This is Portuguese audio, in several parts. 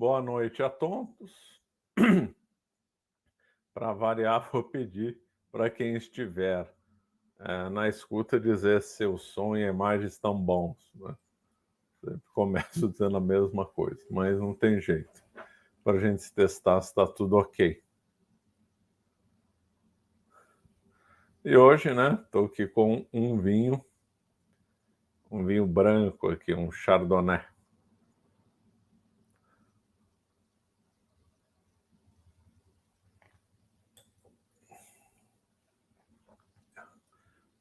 Boa noite a todos. Para variar, vou pedir para quem estiver na escuta dizer se o som e a imagem estão bons, né? Sempre começo dizendo a mesma coisa, mas não tem jeito. Para a gente testar se está tudo ok. E hoje, né, estou aqui com um vinho branco aqui, um Chardonnay.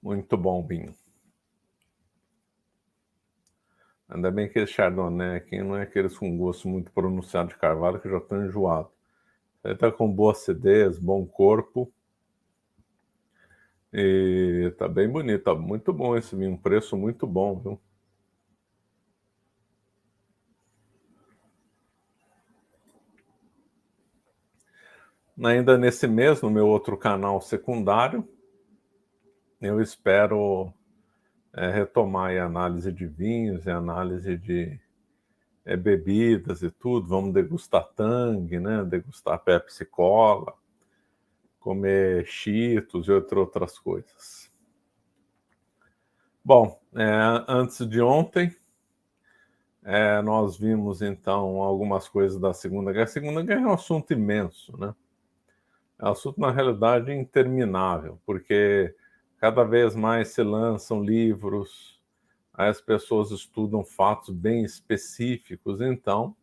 Muito bom vinho. Ainda bem que esse Chardonnay aqui não é aqueles com gosto muito pronunciado de carvalho, que eu já estou enjoado. Ele está com boa acidez, bom corpo. E tá bem bonito, tá muito bom esse vinho, um preço muito bom, viu? Ainda nesse mês, no meu outro canal secundário, eu espero retomar a análise de vinhos e análise de bebidas e tudo. Vamos degustar Tang, né? Degustar Pepsi Cola, comer Cheetos e outras coisas. Bom, antes de ontem, nós vimos então algumas coisas da Segunda Guerra. A Segunda Guerra é um assunto imenso, né? É um assunto, na realidade, interminável, porque cada vez mais se lançam livros, aí as pessoas estudam fatos bem específicos, então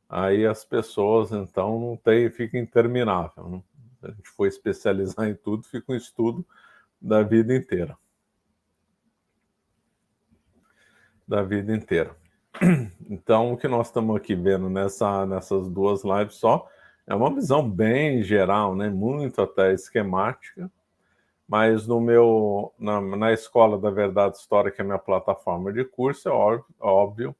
aí as pessoas então não tem, fica interminável, né? Se a gente for especializar em tudo, fica um estudo da vida inteira. Da vida inteira. Então, o que nós estamos aqui vendo nessas duas lives só é uma visão bem geral, né? Muito até esquemática, mas na Escola da Verdade Histórica, que é a minha plataforma de curso, é óbvio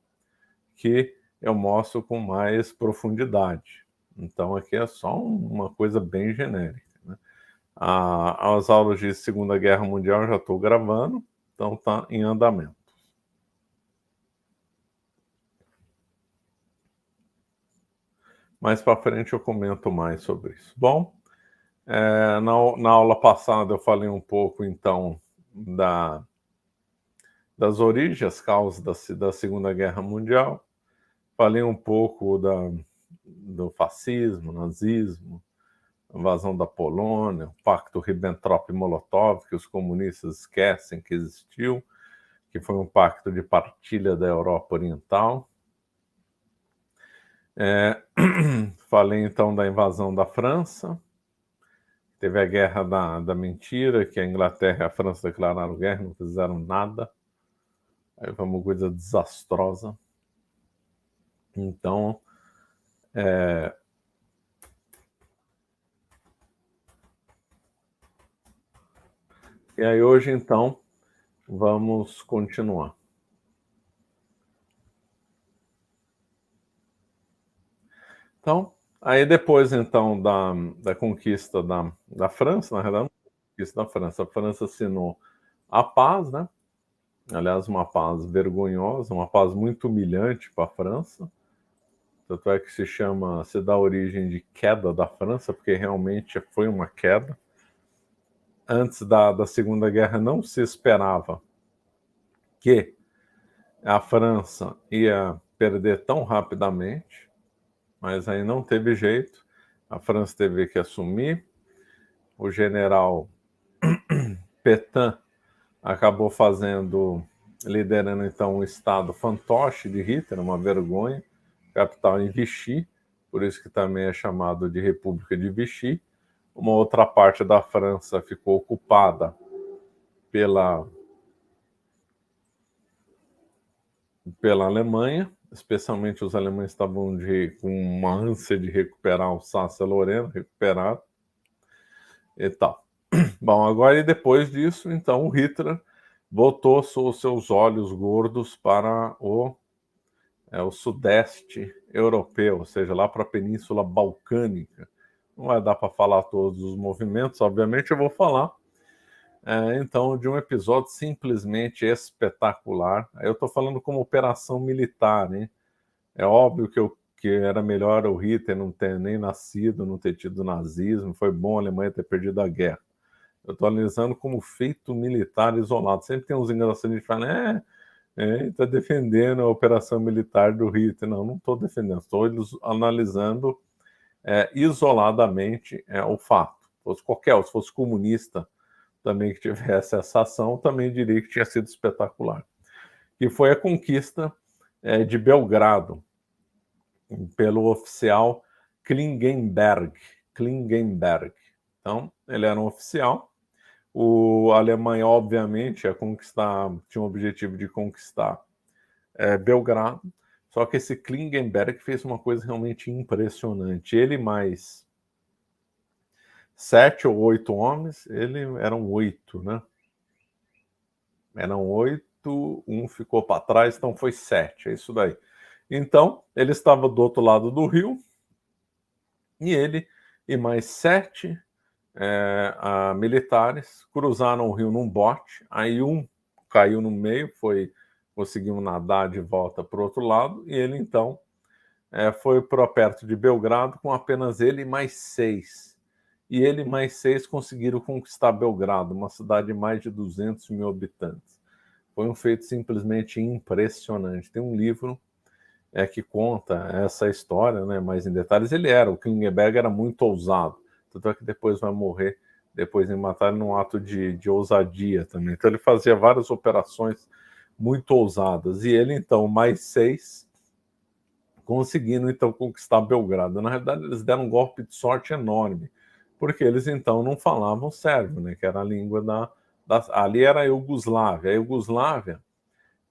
que eu mostro com mais profundidade. Então, aqui é só uma coisa bem genérica, né? As aulas de Segunda Guerra Mundial eu já estou gravando, então está em andamento. Mais para frente eu comento mais sobre isso. Bom, na aula passada eu falei um pouco, então, das origens, as causas da Segunda Guerra Mundial. Falei um pouco do fascismo, nazismo, invasão da Polônia, o pacto Ribbentrop-Molotov, que os comunistas esquecem que existiu, que foi um pacto de partilha da Europa Oriental. Falei então da invasão da França. Teve a guerra da mentira, que a Inglaterra e a França declararam guerra, não fizeram nada. Aí foi uma coisa desastrosa. Então, e aí hoje, então, vamos continuar. Então, aí depois, então, da conquista da França, na realidade, conquista da França, a França assinou a paz, né? Aliás, uma paz vergonhosa, uma paz muito humilhante para a França. Tanto é que se dá origem de queda da França, porque realmente foi uma queda. Antes da Segunda Guerra não se esperava que a França ia perder tão rapidamente, mas aí não teve jeito. A França teve que assumir. O general Pétain acabou liderando então o estado fantoche de Hitler, uma vergonha, capital em Vichy, por isso que também é chamado de República de Vichy. Uma outra parte da França ficou ocupada pela Alemanha, especialmente os alemães estavam com uma ânsia de recuperar o Alsácia-Lorena, recuperar e tal. Bom, agora e depois disso, então, o Hitler voltou os seus olhos gordos para o sudeste europeu, ou seja, lá para a Península Balcânica. Não vai dar para falar todos os movimentos, obviamente eu vou falar, então, de um episódio simplesmente espetacular. Eu estou falando como operação militar, hein? É óbvio que que era melhor o Hitler não ter nem nascido, não ter tido nazismo, foi bom a Alemanha ter perdido a guerra. Eu estou analisando como feito militar isolado. Sempre tem uns engraçadinhos que falam, está defendendo a operação militar do Hitler. Não, não estou defendendo, estou analisando isoladamente o fato. Se fosse comunista também que tivesse essa ação, também diria que tinha sido espetacular. Que foi a conquista de Belgrado, pelo oficial Klingenberg. Então, ele era um oficial. A Alemanha, obviamente, tinha o objetivo de conquistar Belgrado, só que esse Klingenberg fez uma coisa realmente impressionante. Ele mais 7 ou 8 homens, eram 8, né? Eram 8, um ficou para trás, então foi 7, é isso daí. Então, ele estava do outro lado do rio, e ele e mais 7 militares cruzaram o rio num bote, aí um caiu no meio, conseguiu nadar de volta para o outro lado, e ele então foi para perto de Belgrado com apenas ele e mais 6. E ele e mais 6 conseguiram conquistar Belgrado, uma cidade de mais de 200 mil habitantes. Foi um feito simplesmente impressionante. Tem um livro que conta essa história, né, mais em detalhes. O Klingenberg era muito ousado, tanto é que depois vai morrer, depois de matar num ato de ousadia também. Então ele fazia várias operações muito ousadas, e ele então, mais 6, conseguindo então conquistar Belgrado. Na realidade, eles deram um golpe de sorte enorme, porque eles então não falavam sérvio, né, que era a língua ali era a Iugoslávia. A Iugoslávia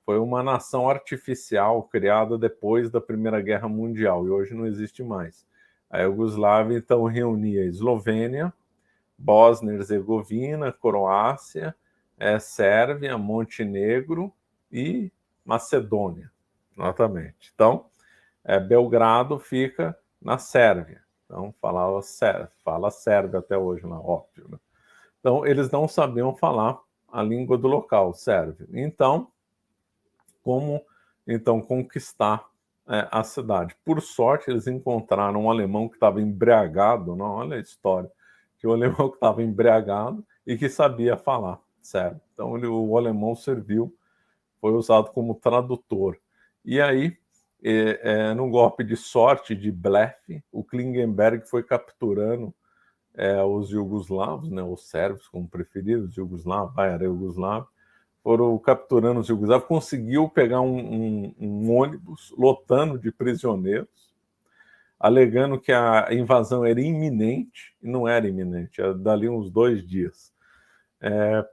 foi uma nação artificial criada depois da Primeira Guerra Mundial e hoje não existe mais. A Iugoslávia então reunia Eslovênia, Bósnia e Herzegovina, Croácia, Sérvia, Montenegro e Macedônia, exatamente. Então, Belgrado fica na Sérvia. Então, fala sérvio até hoje lá, óbvio, né? Então, eles não sabiam falar a língua do local, sérvio. Então, como então conquistar a cidade? Por sorte, eles encontraram um alemão que estava embriagado, não, olha a história, que o alemão que estava embriagado e que sabia falar sérvio. Então, o alemão foi usado como tradutor. E aí, num golpe de sorte, de blefe, o Klingenberg foi capturando os iugoslavos, né, os sérvios, como preferidos, iugoslavos, era iugoslavo, foram capturando os iugoslavos, conseguiu pegar um ônibus lotando de prisioneiros, alegando que a invasão era iminente, e não era iminente, era dali uns 2 dias.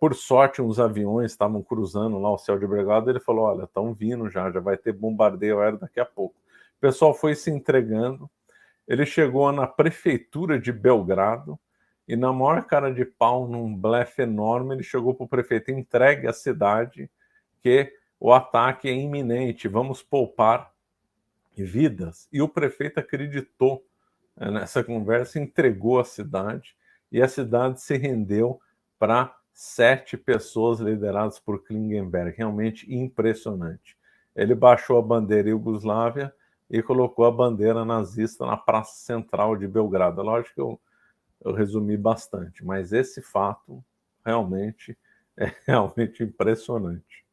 Por sorte, uns aviões estavam cruzando lá o céu de Belgrado, ele falou, olha, estão vindo já vai ter bombardeio aéreo daqui a pouco. O pessoal foi se entregando, ele chegou na prefeitura de Belgrado, e na maior cara de pau, num blefe enorme, ele chegou para o prefeito, entregue a cidade, que o ataque é iminente, vamos poupar vidas. E o prefeito acreditou nessa conversa, entregou a cidade, e a cidade se rendeu para 7 pessoas lideradas por Klingenberg, realmente impressionante. Ele baixou a bandeira iugoslávia e colocou a bandeira nazista na praça central de Belgrado. Lógico que eu resumi bastante, mas esse fato realmente é realmente impressionante.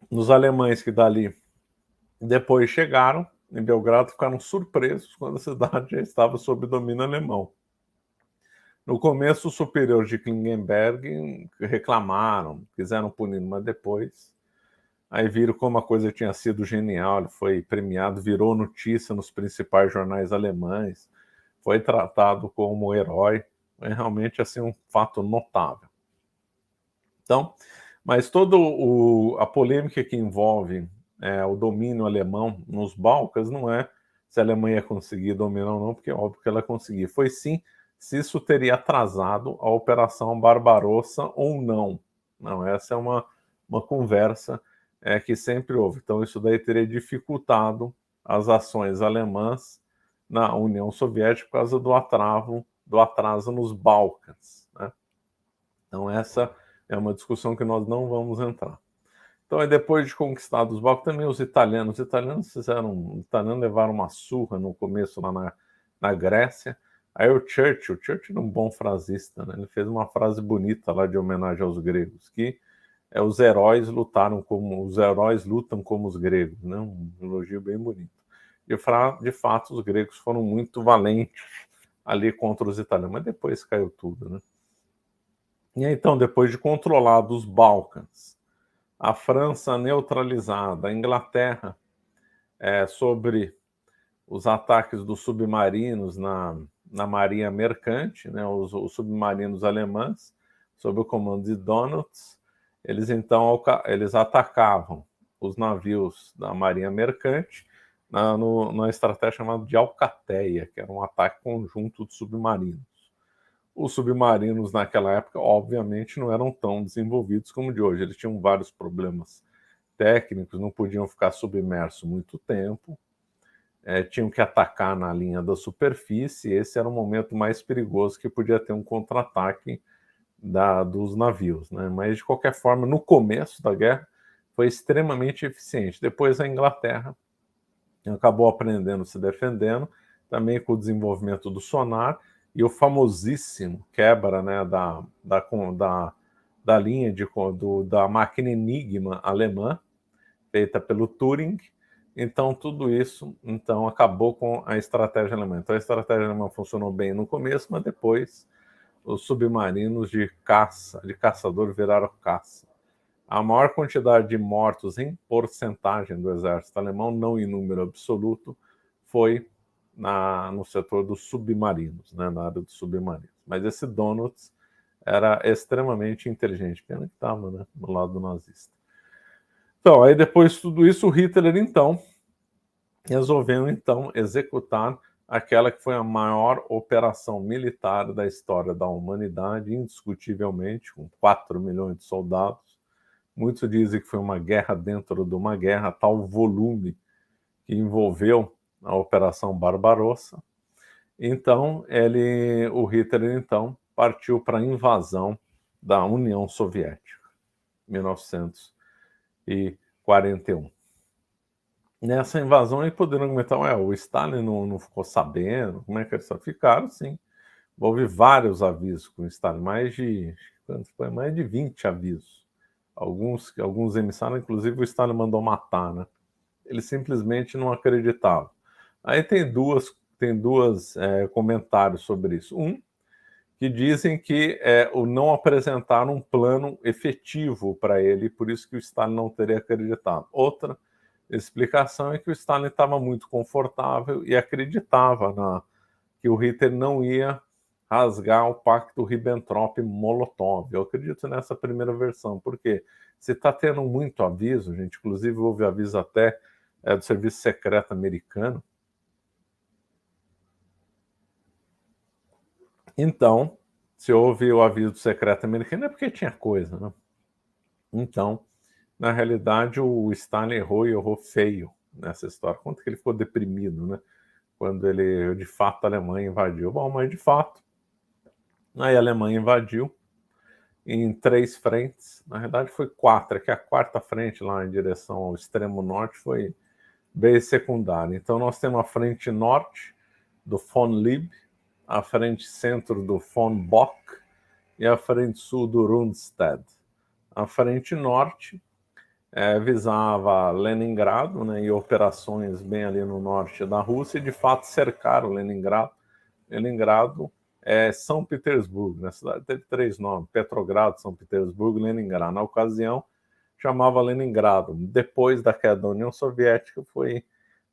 Os alemães que dali depois chegaram em Belgrado ficaram surpresos quando a cidade já estava sob domínio alemão. No começo, os superiores de Klingenberg reclamaram, quiseram punir, mas depois aí viram como a coisa tinha sido genial, ele foi premiado, virou notícia nos principais jornais alemães, foi tratado como herói, é realmente assim um fato notável. Então, mas toda a polêmica que envolve o domínio alemão nos Balcãs não é se a Alemanha conseguir dominar ou não, porque é óbvio que ela conseguir. Foi sim se isso teria atrasado a Operação Barbarossa ou não. Não, essa é uma conversa que sempre houve. Então, isso daí teria dificultado as ações alemãs na União Soviética por causa do atraso nos Balcãs, né? Então, essa é uma discussão que nós não vamos entrar. Então, aí depois de conquistados os Balcãs, também os italianos levaram uma surra no começo lá na Grécia. Aí o Churchill era um bom frasista, né? Ele fez uma frase bonita lá de homenagem aos gregos, que os heróis lutam como os gregos, né? Um elogio bem bonito. E de fato os gregos foram muito valentes ali contra os italianos, mas depois caiu tudo, né? E aí, então, depois de controlados os Balcãs, a França neutralizada, a Inglaterra sobre os ataques dos submarinos na marinha mercante, né, os submarinos alemães, sob o comando de Donitz, eles atacavam os navios da marinha mercante na estratégia chamada de Alcateia, que era um ataque conjunto de submarinos. Os submarinos naquela época, obviamente, não eram tão desenvolvidos como de hoje. Eles tinham vários problemas técnicos, não podiam ficar submersos muito tempo, tinham que atacar na linha da superfície. Esse era o momento mais perigoso, que podia ter um contra-ataque dos navios, né? Mas, de qualquer forma, no começo da guerra, foi extremamente eficiente. Depois a Inglaterra acabou aprendendo, se defendendo, também com o desenvolvimento do sonar, e o famosíssimo quebra, né, da linha da máquina Enigma alemã, feita pelo Turing. Então, tudo isso acabou com a estratégia alemã. Então, a estratégia alemã funcionou bem no começo, mas depois os submarinos de caçador viraram caça. A maior quantidade de mortos em porcentagem do exército alemão, não em número absoluto, foi no setor dos submarinos, né, na área dos submarinos. Mas esse Donitz era extremamente inteligente, pena que estava, né, do lado nazista. Então, aí depois de tudo isso, o Hitler, resolveu, executar aquela que foi a maior operação militar da história da humanidade, indiscutivelmente, com 4 milhões de soldados. Muitos dizem que foi uma guerra dentro de uma guerra, tal volume que envolveu a Operação Barbarossa. Então, o Hitler, partiu para a invasão da União Soviética, 1941. Nessa invasão, eles poderiam argumentar, o Stalin não ficou sabendo, como é que eles ficaram? Sim. Houve vários avisos com o Stalin, mais de 20 avisos. Alguns emissários, inclusive o Stalin mandou matar, né? Ele simplesmente não acreditava. Aí tem dois comentários sobre isso. Um, que dizem que não apresentaram um plano efetivo para ele, por isso que o Stalin não teria acreditado. Outra explicação é que o Stalin estava muito confortável e acreditava que o Hitler não ia rasgar o pacto Ribbentrop-Molotov. Eu acredito nessa primeira versão, porque se está tendo muito aviso, gente, inclusive houve aviso até do Serviço Secreto americano. Então, se houve o aviso do secreto americano, é porque tinha coisa, né? Então, na realidade, o Stalin errou feio nessa história. Quanto que ele ficou deprimido, né? Quando de fato, a Alemanha invadiu. Bom, mas de fato, aí a Alemanha invadiu em 3 frentes. Na realidade, foi 4, que a 4ª frente, lá em direção ao extremo norte, foi bem secundária. Então, nós temos a frente norte do von Lieb, a frente centro do von Bock e a frente sul do Rundstedt. A frente norte visava Leningrado, né, e operações bem ali no norte da Rússia, e de fato cercaram Leningrado. Leningrado é São Petersburgo, né? A cidade teve 3 nomes: Petrogrado, São Petersburgo e Leningrado. Na ocasião, chamava Leningrado. Depois da queda da União Soviética,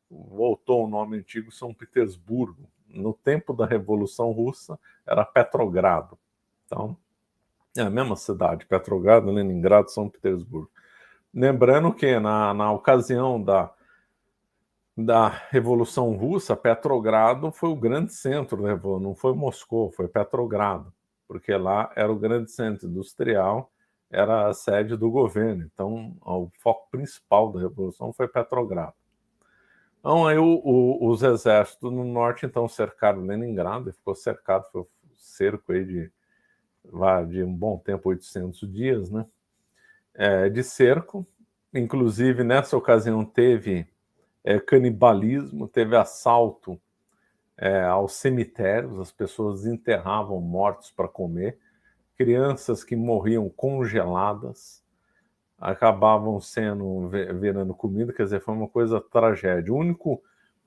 voltou o nome antigo São Petersburgo. No tempo da Revolução Russa, era Petrogrado. Então, é a mesma cidade, Petrogrado, Leningrado, São Petersburgo. Lembrando que na ocasião da Revolução Russa, Petrogrado foi o grande centro da Revolução, não foi Moscou, foi Petrogrado, porque lá era o grande centro industrial, era a sede do governo. Então, o foco principal da Revolução foi Petrogrado. Então, aí os exércitos no norte, cercaram Leningrado, ficou cercado, foi um cerco aí de um bom tempo, 800 dias, né, de cerco, Inclusive, nessa ocasião, teve canibalismo, teve assalto aos cemitérios, as pessoas enterravam mortos para comer, crianças que morriam congeladas acabavam virando comida, quer dizer, foi uma coisa tragédia. O único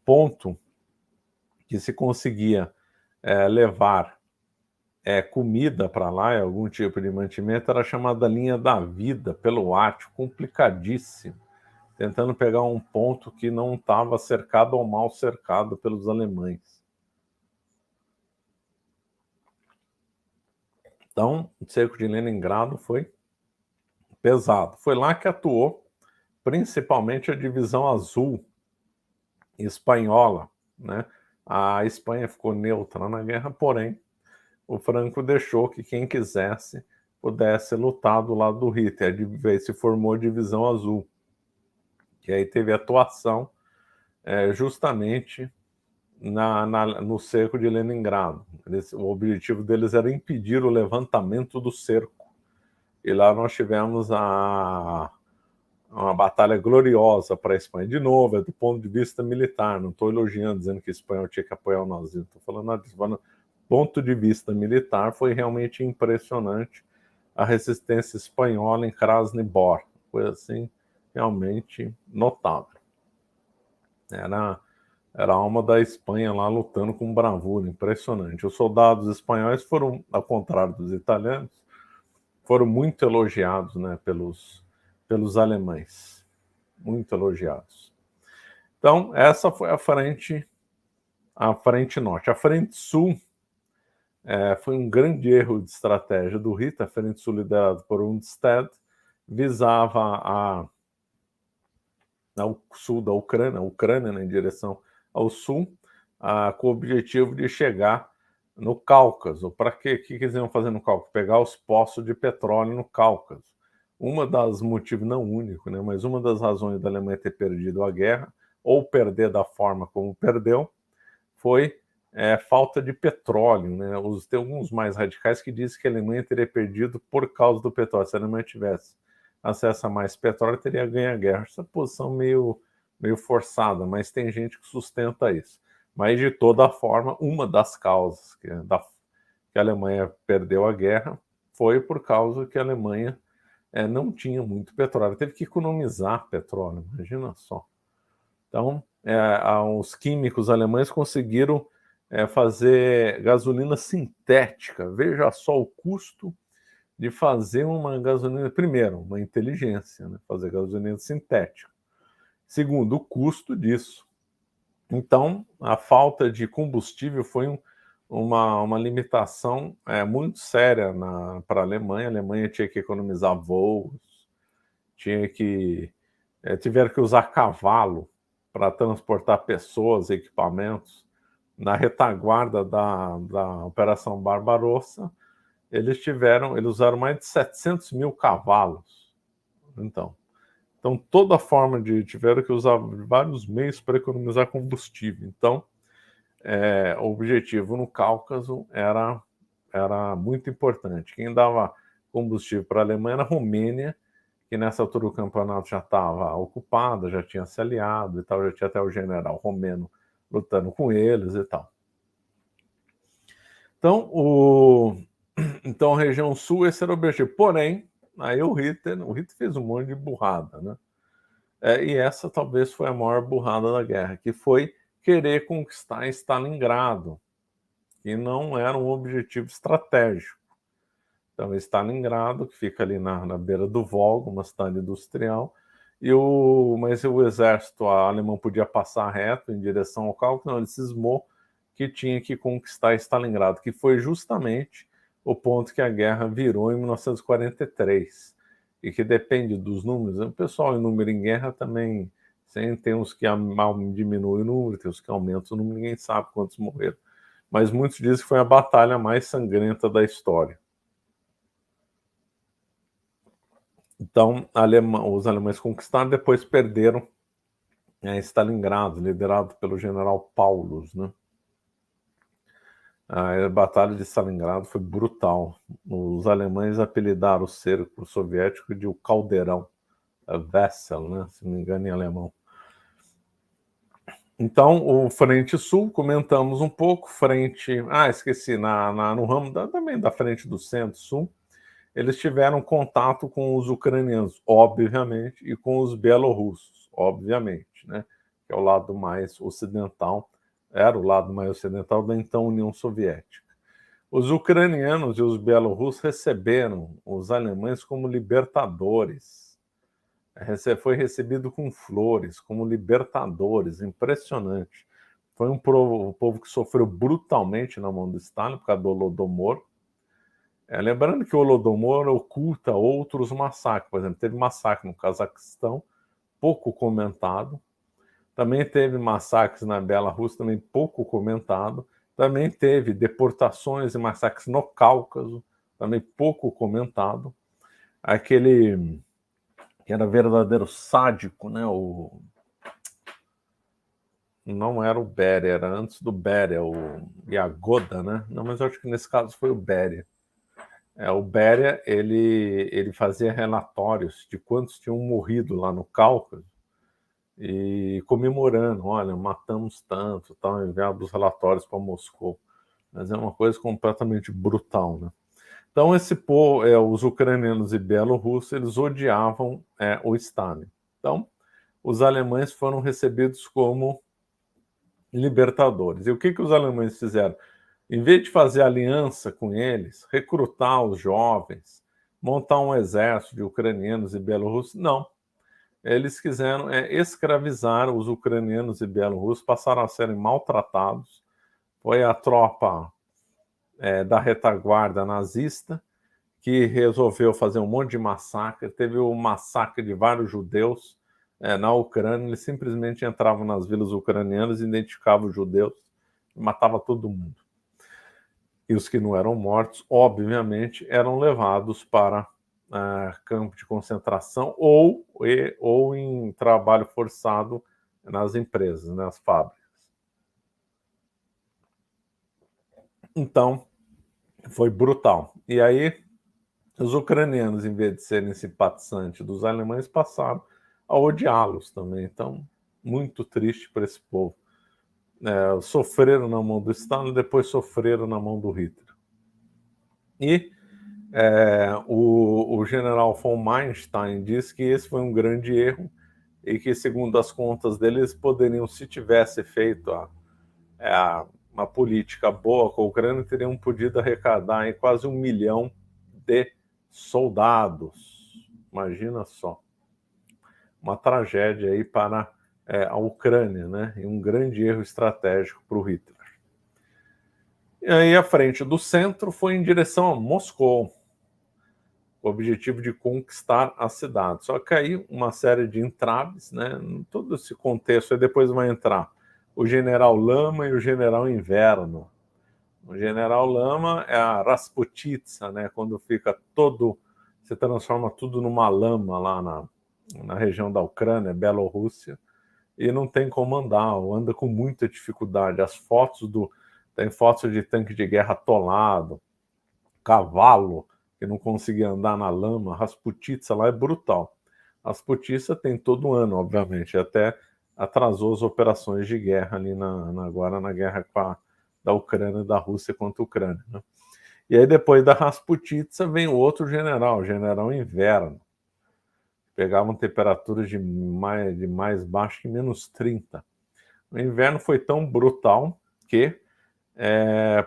ponto que se conseguia levar comida para lá, algum tipo de mantimento, era a chamada linha da vida pelo Ártico, complicadíssimo, tentando pegar um ponto que não estava cercado ou mal cercado pelos alemães. Então, o cerco de Leningrado foi pesado. Foi lá que atuou principalmente a divisão azul espanhola, né? A Espanha ficou neutra na guerra, porém o Franco deixou que quem quisesse pudesse lutar do lado do Hitler. Aí se formou a divisão azul, que aí teve atuação justamente no cerco de Leningrado. O objetivo deles era impedir o levantamento do cerco. E lá nós tivemos uma batalha gloriosa para a Espanha. De novo, é do ponto de vista militar, não estou elogiando, dizendo que a Espanha tinha que apoiar o nazismo, estou falando nada disso. Do ponto de vista militar, foi realmente impressionante a resistência espanhola em Krasnodar. Foi assim, realmente notável. Era a alma da Espanha lá lutando com bravura, impressionante. Os soldados espanhóis foram, ao contrário dos italianos, foram muito elogiados, né, pelos alemães. Muito elogiados. Então, essa foi a frente norte. A frente sul foi um grande erro de estratégia do Hitler. A frente sul, liderada por Undstedt, visava ao sul da Ucrânia, né, em direção ao sul, com o objetivo de chegar no Cáucaso. Para quê? O que eles iam fazer no Cáucaso? Pegar os poços de petróleo no Cáucaso. Uma das motivos, não único, né, mas uma das razões da Alemanha ter perdido a guerra, ou perder da forma como perdeu, foi falta de petróleo. Né? Tem alguns mais radicais que dizem que a Alemanha teria perdido por causa do petróleo. Se a Alemanha tivesse acesso a mais petróleo, teria ganho a guerra. Essa posição meio forçada, mas tem gente que sustenta isso. Mas, de toda forma, uma das causas que a Alemanha perdeu a guerra foi por causa que a Alemanha não tinha muito petróleo. Teve que economizar petróleo, imagina só. Então, os químicos alemães conseguiram fazer gasolina sintética. Veja só o custo de fazer uma gasolina. Primeiro, uma inteligência, né? Fazer gasolina sintética. Segundo, o custo disso. Então, a falta de combustível foi uma limitação muito séria para a Alemanha. A Alemanha tinha que economizar voos, tiveram que usar cavalo para transportar pessoas e equipamentos. Na retaguarda da Operação Barbarossa, eles usaram mais de 700 mil cavalos. Então toda forma tiveram que usar vários meios para economizar combustível. Então, o objetivo no Cáucaso era muito importante. Quem dava combustível para a Alemanha era a Romênia, que nessa altura o campeonato já estava ocupado, já tinha se aliado e tal, já tinha até o general romeno lutando com eles e tal. Então, a região sul, esse era o objetivo. Porém, aí o Hitler fez um monte de burrada, né? E essa talvez foi a maior burrada da guerra, que foi querer conquistar Stalingrado, que não era um objetivo estratégico. Então, Stalingrado, que fica ali na beira do Volga, uma cidade industrial, mas o exército alemão podia passar reto em direção ao Cáucaso, não, ele cismou que tinha que conquistar Stalingrado, que foi justamente o ponto que a guerra virou em 1943, e que depende dos números. O pessoal em número em guerra também tem uns que diminuem o número, tem uns que aumentam o número, ninguém sabe quantos morreram. Mas muitos dizem que foi a batalha mais sangrenta da história. Então, os alemães conquistaram, depois perderam Stalingrado, liderado pelo general Paulus, né? A Batalha de Stalingrado foi brutal. Os alemães apelidaram o cerco soviético de o Caldeirão. Wessel, né, se não me engano em alemão. Então, o Frente Sul, comentamos um pouco, esqueci, no ramo também da Frente do Centro-Sul, eles tiveram contato com os ucranianos, obviamente, e com os belorussos, obviamente, né, que é o lado mais ocidental, era o lado mais ocidental da então União Soviética. Os ucranianos e os belorussos receberam os alemães como libertadores. Foi recebido com flores, como libertadores, impressionante. Foi um povo que sofreu brutalmente na mão do Stalin, por causa do Holodomor. Lembrando que o Holodomor oculta outros massacres. Por exemplo, teve massacre no Cazaquistão, pouco comentado. Também teve massacres na Bielorrússia, também pouco comentado. Também teve deportações e massacres no Cáucaso, também pouco comentado. Aquele que era verdadeiro sádico, né? Não era o Beria, era antes do Beria, o Yagoda, né? Não, mas eu acho que nesse caso foi o Beria. O Beria, ele fazia relatórios de quantos tinham morrido lá no Cáucaso e comemorando, olha, matamos tanto, tal, enviava os relatórios para Moscou. Mas é uma coisa completamente brutal, né? Então, esse povo, os ucranianos e belorussos, eles odiavam o Stalin. Então, os alemães foram recebidos como libertadores. E o que os alemães fizeram? Em vez de fazer aliança com eles, recrutar os jovens, montar um exército de ucranianos e belorussos, não. Eles quiseram escravizar os ucranianos e belorussos, passaram a serem maltratados. Foi a tropa da retaguarda nazista que resolveu fazer um monte de massacre. Teve o massacre de vários judeus na Ucrânia. Eles simplesmente entravam nas vilas ucranianas, identificavam os judeus e matava todo mundo. E os que não eram mortos, obviamente, eram levados para campo de concentração ou em trabalho forçado nas empresas, nas fábricas. Então, foi brutal. E aí, os ucranianos, em vez de serem simpatizantes dos alemães, passaram a odiá-los também. Então, muito triste para esse povo. Sofreram na mão do Stalin, depois sofreram na mão do Hitler. E o general von Manstein disse que esse foi um grande erro e que, segundo as contas deles, poderiam, se tivesse feito uma política boa com a Ucrânia, teriam podido arrecadar aí quase 1 milhão de soldados. Imagina só. Uma tragédia aí para a Ucrânia, né? E um grande erro estratégico para o Hitler. E aí a frente do centro foi em direção a Moscou, com o objetivo de conquistar a cidade. Só que aí uma série de entraves, né? Em todo esse contexto, aí depois vai entrar o general Lama e o general Inverno. O general Lama é a Rasputitsa, né? Quando fica se transforma tudo numa lama lá na região da Ucrânia, Bielorrússia, e não tem como andar, ou anda com muita dificuldade. Tem fotos de tanque de guerra atolado, cavalo que não conseguia andar na lama. Rasputitsa lá é brutal. Rasputitsa tem todo ano, obviamente, até atrasou as operações de guerra ali agora na guerra da Ucrânia e da Rússia contra a Ucrânia, né? E aí depois da Rasputitsa vem o outro general, o general Inverno. Pegavam temperaturas de mais baixo que -30. O Inverno foi tão brutal que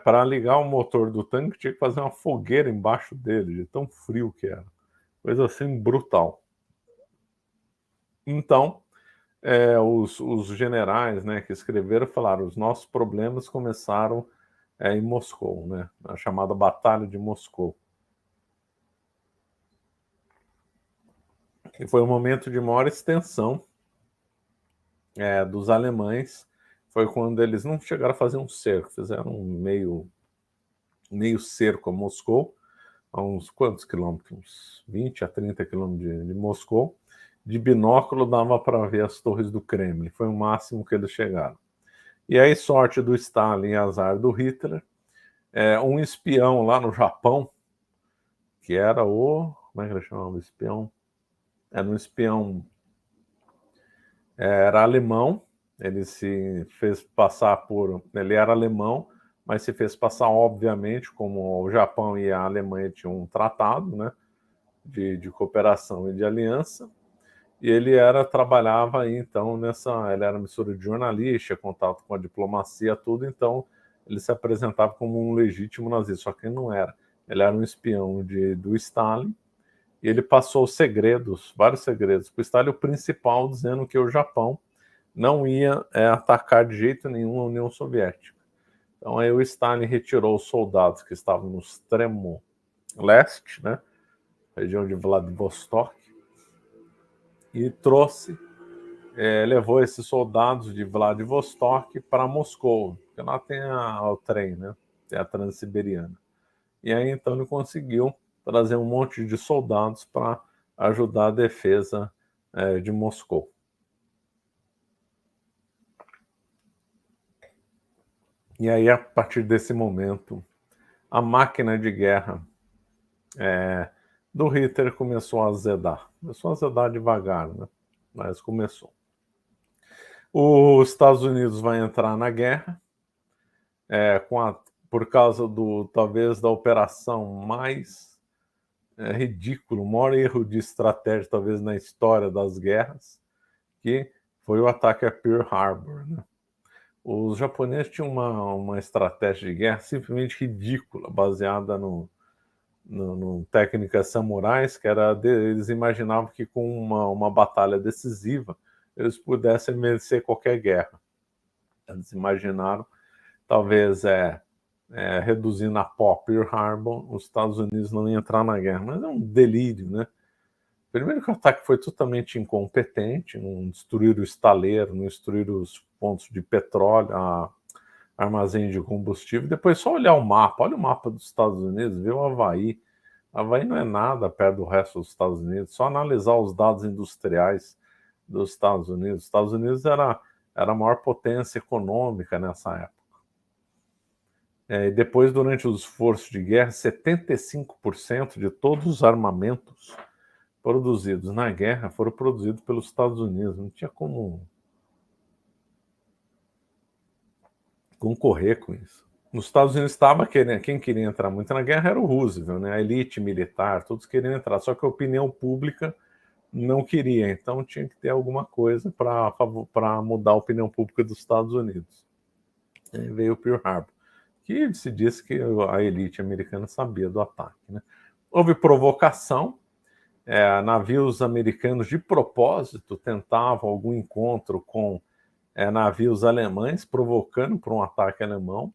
para ligar o motor do tanque tinha que fazer uma fogueira embaixo dele, de tão frio que era. Coisa assim brutal. Então, os generais, né, que escreveram falaram: os nossos problemas começaram em Moscou, né, a chamada Batalha de Moscou. E foi um momento de maior extensão dos alemães. Foi quando eles não chegaram a fazer um cerco, fizeram um meio cerco a Moscou, a uns quantos quilômetros? Uns 20 a 30 quilômetros de Moscou. De binóculo dava para ver as torres do Kremlin, foi o máximo que eles chegaram. E aí, sorte do Stalin e azar do Hitler, um espião lá no Japão, que era como é que ele chamava o espião? era um espião, era alemão, ele se fez passar ele era alemão, mas se fez passar, obviamente, como o Japão e a Alemanha tinham um tratado, né, de cooperação e de aliança, e ele trabalhava aí, então, ele era mistura de jornalista, contato com a diplomacia, tudo, então ele se apresentava como um legítimo nazista, só que ele não era. Ele era um espião do Stalin, e ele passou segredos, vários segredos, para o Stalin, o principal dizendo que o Japão não ia atacar de jeito nenhum a União Soviética. Então aí o Stalin retirou os soldados que estavam no extremo leste, né, região de Vladivostok, e levou esses soldados de Vladivostok para Moscou, porque lá tem o trem, né, tem a Transiberiana. E aí então ele conseguiu trazer um monte de soldados para ajudar a defesa de Moscou. E aí, a partir desse momento, a máquina de guerra do Hitler começou a azedar. Começou a azedar devagar, né? Mas começou. Os Estados Unidos vai entrar na guerra por causa talvez da operação mais ridícula, o maior erro de estratégia talvez na história das guerras, que foi o ataque a Pearl Harbor, né? Os japoneses tinham uma estratégia de guerra simplesmente ridícula, baseada no técnicas samurais, que eles imaginavam que com uma batalha decisiva eles pudessem vencer qualquer guerra. Eles imaginaram, talvez reduzindo a Pearl Harbor, os Estados Unidos não iam entrar na guerra, mas é um delírio, né? Primeiro que o ataque foi totalmente incompetente, não destruíram o estaleiro, não destruíram os pontos de petróleo, armazém de combustível. Depois só olhar o mapa, olha o mapa dos Estados Unidos, vê o Havaí. Havaí não é nada perto do resto dos Estados Unidos, só analisar os dados industriais dos Estados Unidos. Os Estados Unidos era a maior potência econômica nessa época. E depois, durante os esforços de guerra, 75% de todos os armamentos produzidos na guerra foram produzidos pelos Estados Unidos. Não tinha como concorrer com isso. Nos Estados Unidos quem queria entrar muito na guerra era o Roosevelt, né? A elite militar, todos queriam entrar, só que a opinião pública não queria, então tinha que ter alguma coisa para mudar a opinião pública dos Estados Unidos. E aí veio o Pearl Harbor, que se disse que a elite americana sabia do ataque, né? Houve provocação, navios americanos de propósito tentavam algum encontro com navios alemães, provocando para um ataque alemão.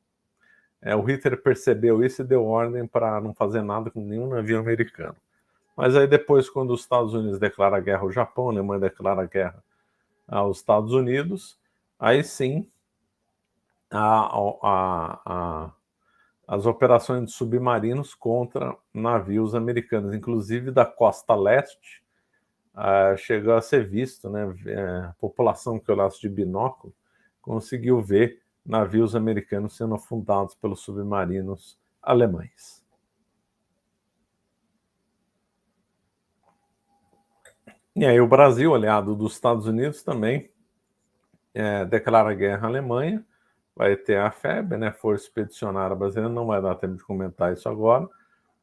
O Hitler percebeu isso e deu ordem para não fazer nada com nenhum navio americano. Mas aí depois, quando os Estados Unidos declaram guerra ao Japão, a Alemanha declara guerra aos Estados Unidos, aí sim as operações de submarinos contra navios americanos, inclusive da costa leste, chegou a ser visto, né? A população que olhasse de binóculo conseguiu ver navios americanos sendo afundados pelos submarinos alemães. E aí o Brasil, aliado dos Estados Unidos, também declara guerra à Alemanha. Vai ter a FEB, né, Força Expedicionária Brasileira, não vai dar tempo de comentar isso agora.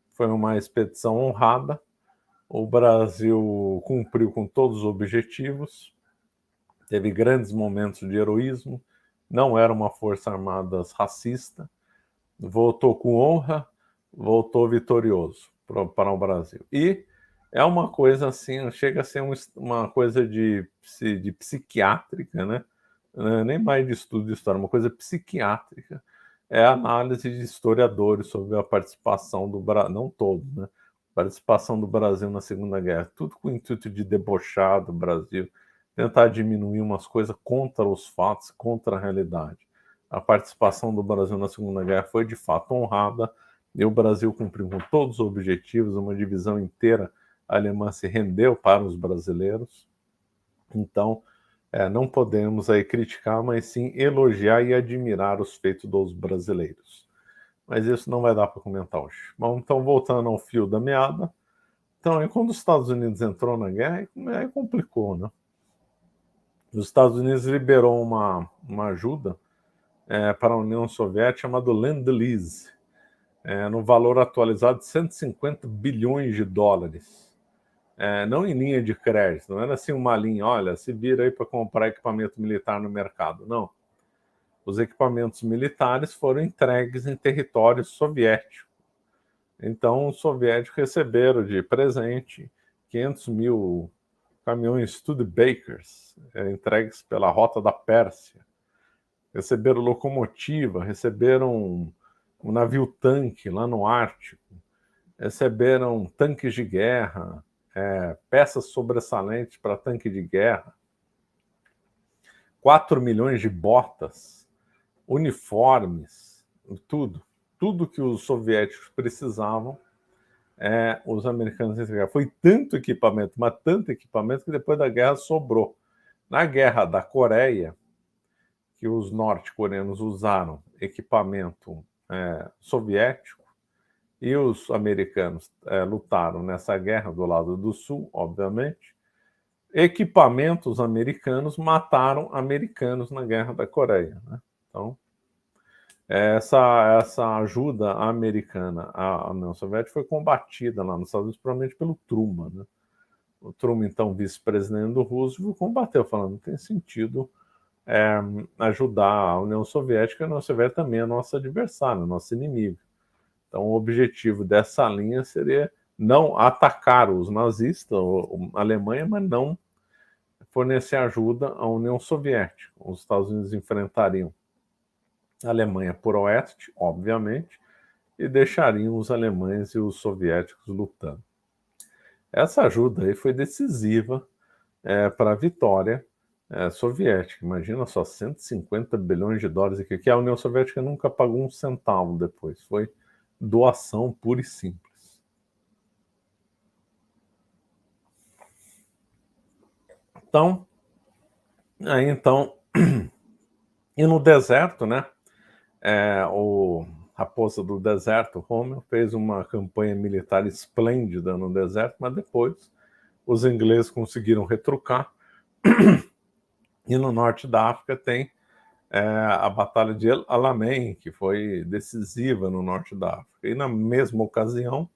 Foi uma expedição honrada. O Brasil cumpriu com todos os objetivos, teve grandes momentos de heroísmo, não era uma força armada racista, voltou com honra, voltou vitorioso para o Brasil. E é uma coisa assim, chega a ser uma coisa de psiquiátrica, né? Nem mais de estudo de história, uma coisa psiquiátrica. É a análise de historiadores sobre a participação do Brasil, não todos, né? Participação do Brasil na Segunda Guerra, tudo com o intuito de debochar do Brasil, tentar diminuir umas coisas contra os fatos, contra a realidade. A participação do Brasil na Segunda Guerra foi de fato honrada, e o Brasil cumpriu com todos os objetivos, uma divisão inteira alemã se rendeu para os brasileiros. Então, não podemos aí criticar, mas sim elogiar e admirar os feitos dos brasileiros. Mas isso não vai dar para comentar hoje. Bom, então voltando ao fio da meada, Então, aí, quando os Estados Unidos entrou na guerra, aí complicou, né? Os Estados Unidos liberou uma ajuda para a União Soviética chamada Lend-Lease, no valor atualizado de 150 bilhões de dólares. Não em linha de crédito, não era assim uma linha, olha, se vira aí para comprar equipamento militar no mercado. Não. Os equipamentos militares foram entregues em território soviético. Então, os soviéticos receberam de presente 500 mil caminhões Studebakers, entregues pela Rota da Pérsia. Receberam locomotiva, receberam um navio-tanque lá no Ártico, receberam tanques de guerra, peças sobressalentes para tanque de guerra, 4 milhões de botas, uniformes, tudo que os soviéticos precisavam, os americanos entregaram. Foi tanto equipamento, mas tanto equipamento, que depois da guerra sobrou. Na Guerra da Coreia, que os norte-coreanos usaram equipamento soviético, e os americanos lutaram nessa guerra do lado do sul, obviamente, equipamentos americanos mataram americanos na Guerra da Coreia, né? Então, essa ajuda americana à União Soviética foi combatida lá nos Estados Unidos, provavelmente pelo Truman, né? O Truman, então vice-presidente do Roosevelt, combateu, falando: não tem sentido ajudar a União Soviética. A União Soviética também é nosso adversário, nosso inimigo. Então, o objetivo dessa linha seria não atacar os nazistas, a Alemanha, mas não fornecer ajuda à União Soviética. Os Estados Unidos enfrentariam a Alemanha por oeste, obviamente, e deixariam os alemães e os soviéticos lutando. Essa ajuda aí foi decisiva para a vitória soviética. Imagina só, 150 bilhões de dólares aqui, que a União Soviética nunca pagou um centavo depois. Foi doação pura e simples. Então, e no deserto, né? O Raposa do Deserto, Rommel, fez uma campanha militar esplêndida no deserto, mas depois os ingleses conseguiram retrucar. E no norte da África tem a Batalha de El Alamein, que foi decisiva no norte da África. E na mesma ocasião,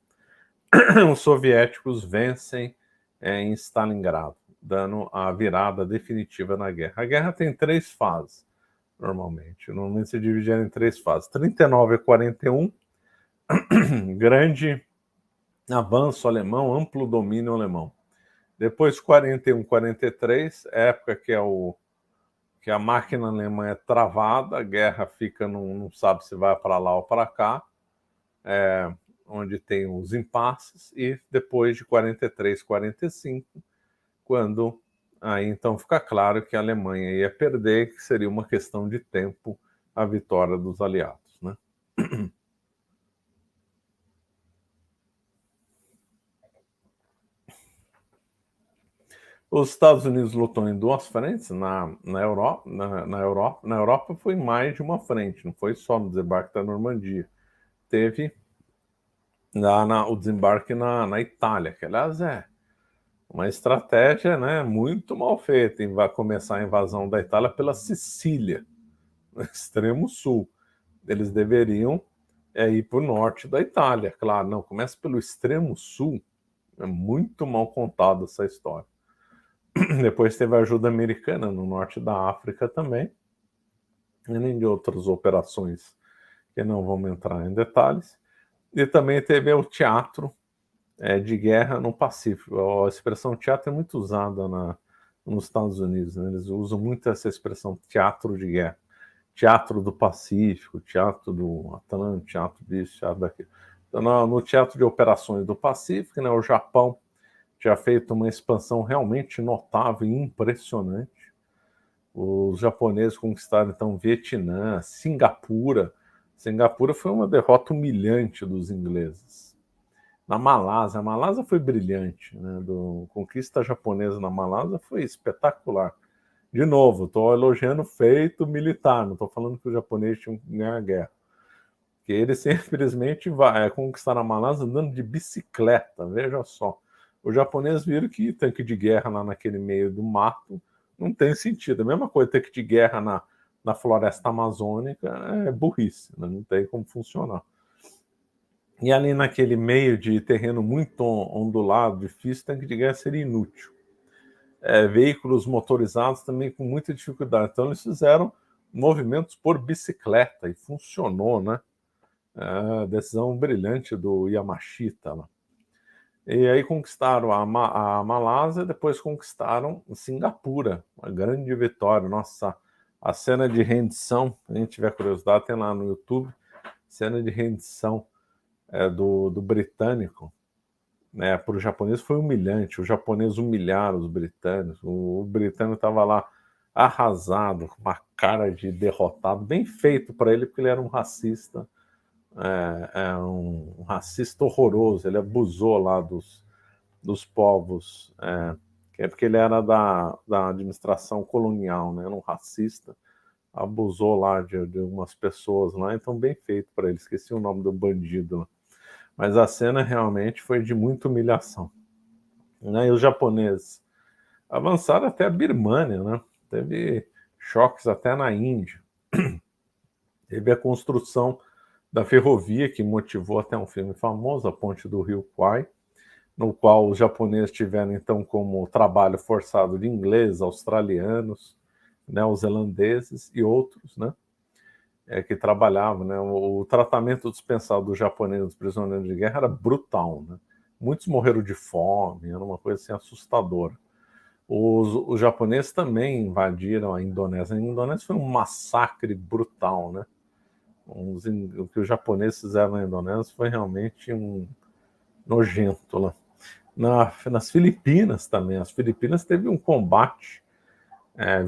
os soviéticos vencem em Stalingrado, dando a virada definitiva na guerra. A guerra tem 3 fases, normalmente. Normalmente se divide em 3 fases. 39 a 41, grande avanço alemão, amplo domínio alemão. Depois 41, 43, época que a máquina alemã é travada, a guerra fica, não sabe se vai para lá ou para cá, onde tem os impasses, e depois de 43, 45, quando aí então fica claro que a Alemanha ia perder, que seria uma questão de tempo a vitória dos aliados, né? Os Estados Unidos lutou em 2 frentes na Europa foi mais de uma frente, não foi só no desembarque da Normandia. Teve o desembarque na Itália, que aliás é uma estratégia, né, muito mal feita. Vai começar a invasão da Itália pela Sicília, no extremo sul. Eles deveriam ir para o norte da Itália, claro. Não, começa pelo extremo sul. É muito mal contada essa história. Depois teve a ajuda americana no norte da África também, além de outras operações que não vamos entrar em detalhes. E também teve o teatro de guerra no Pacífico. A expressão teatro é muito usada nos Estados Unidos, né? Eles usam muito essa expressão teatro de guerra. Teatro do Pacífico, teatro do Atlântico, teatro disso, teatro daquilo. Então, no teatro de operações do Pacífico, né, o Japão tinha feito uma expansão realmente notável e impressionante. Os japoneses conquistaram, então, Vietnã, Singapura. Singapura foi uma derrota humilhante dos ingleses. Na Malásia, a Malásia foi brilhante, né? A conquista japonesa na Malásia foi espetacular. De novo, estou elogiando feito militar, não estou falando que os japoneses tinham que ganhar a guerra. Porque eles simplesmente conquistaram a Malásia andando de bicicleta, veja só. Os japoneses viram que tanque de guerra lá naquele meio do mato não tem sentido. A mesma coisa, tanque de guerra na floresta amazônica é burrice, né? Não tem como funcionar. E ali naquele meio de terreno muito ondulado, difícil, tanque de guerra seria inútil. Veículos motorizados também com muita dificuldade. Então eles fizeram movimentos por bicicleta e funcionou, né? Decisão brilhante do Yamashita lá. E aí conquistaram a Malásia, depois conquistaram Singapura, uma grande vitória. Nossa, a cena de rendição, se a gente tiver curiosidade, tem lá no YouTube, cena de rendição do britânico, né, para o japonês foi humilhante. Os japoneses humilharam os britânicos. O britânico estava lá arrasado, com uma cara de derrotado, bem feito para ele, porque ele era um racista, um racista horroroso. Ele abusou lá dos povos, porque ele era da administração colonial, né, era um racista, abusou lá de algumas pessoas lá, então bem feito para ele. Esqueci o nome do bandido lá. Mas a cena realmente foi de muita humilhação, né? E os japoneses avançaram até a Birmânia, né? Teve choques até na Índia. Teve a construção da ferrovia, que motivou até um filme famoso, a Ponte do Rio Kwai, no qual os japoneses tiveram então como trabalho forçado de ingleses, australianos, neozelandeses e outros, né? Que trabalhavam, né? O tratamento dispensado dos japoneses, dos prisioneiros de guerra, era brutal, né? Muitos morreram de fome, era uma coisa assim assustadora. Os japoneses também invadiram a Indonésia. A Indonésia foi um massacre brutal, né? O que os japoneses fizeram na Indonésia foi realmente nojento lá. Nas Filipinas também. As Filipinas teve um combate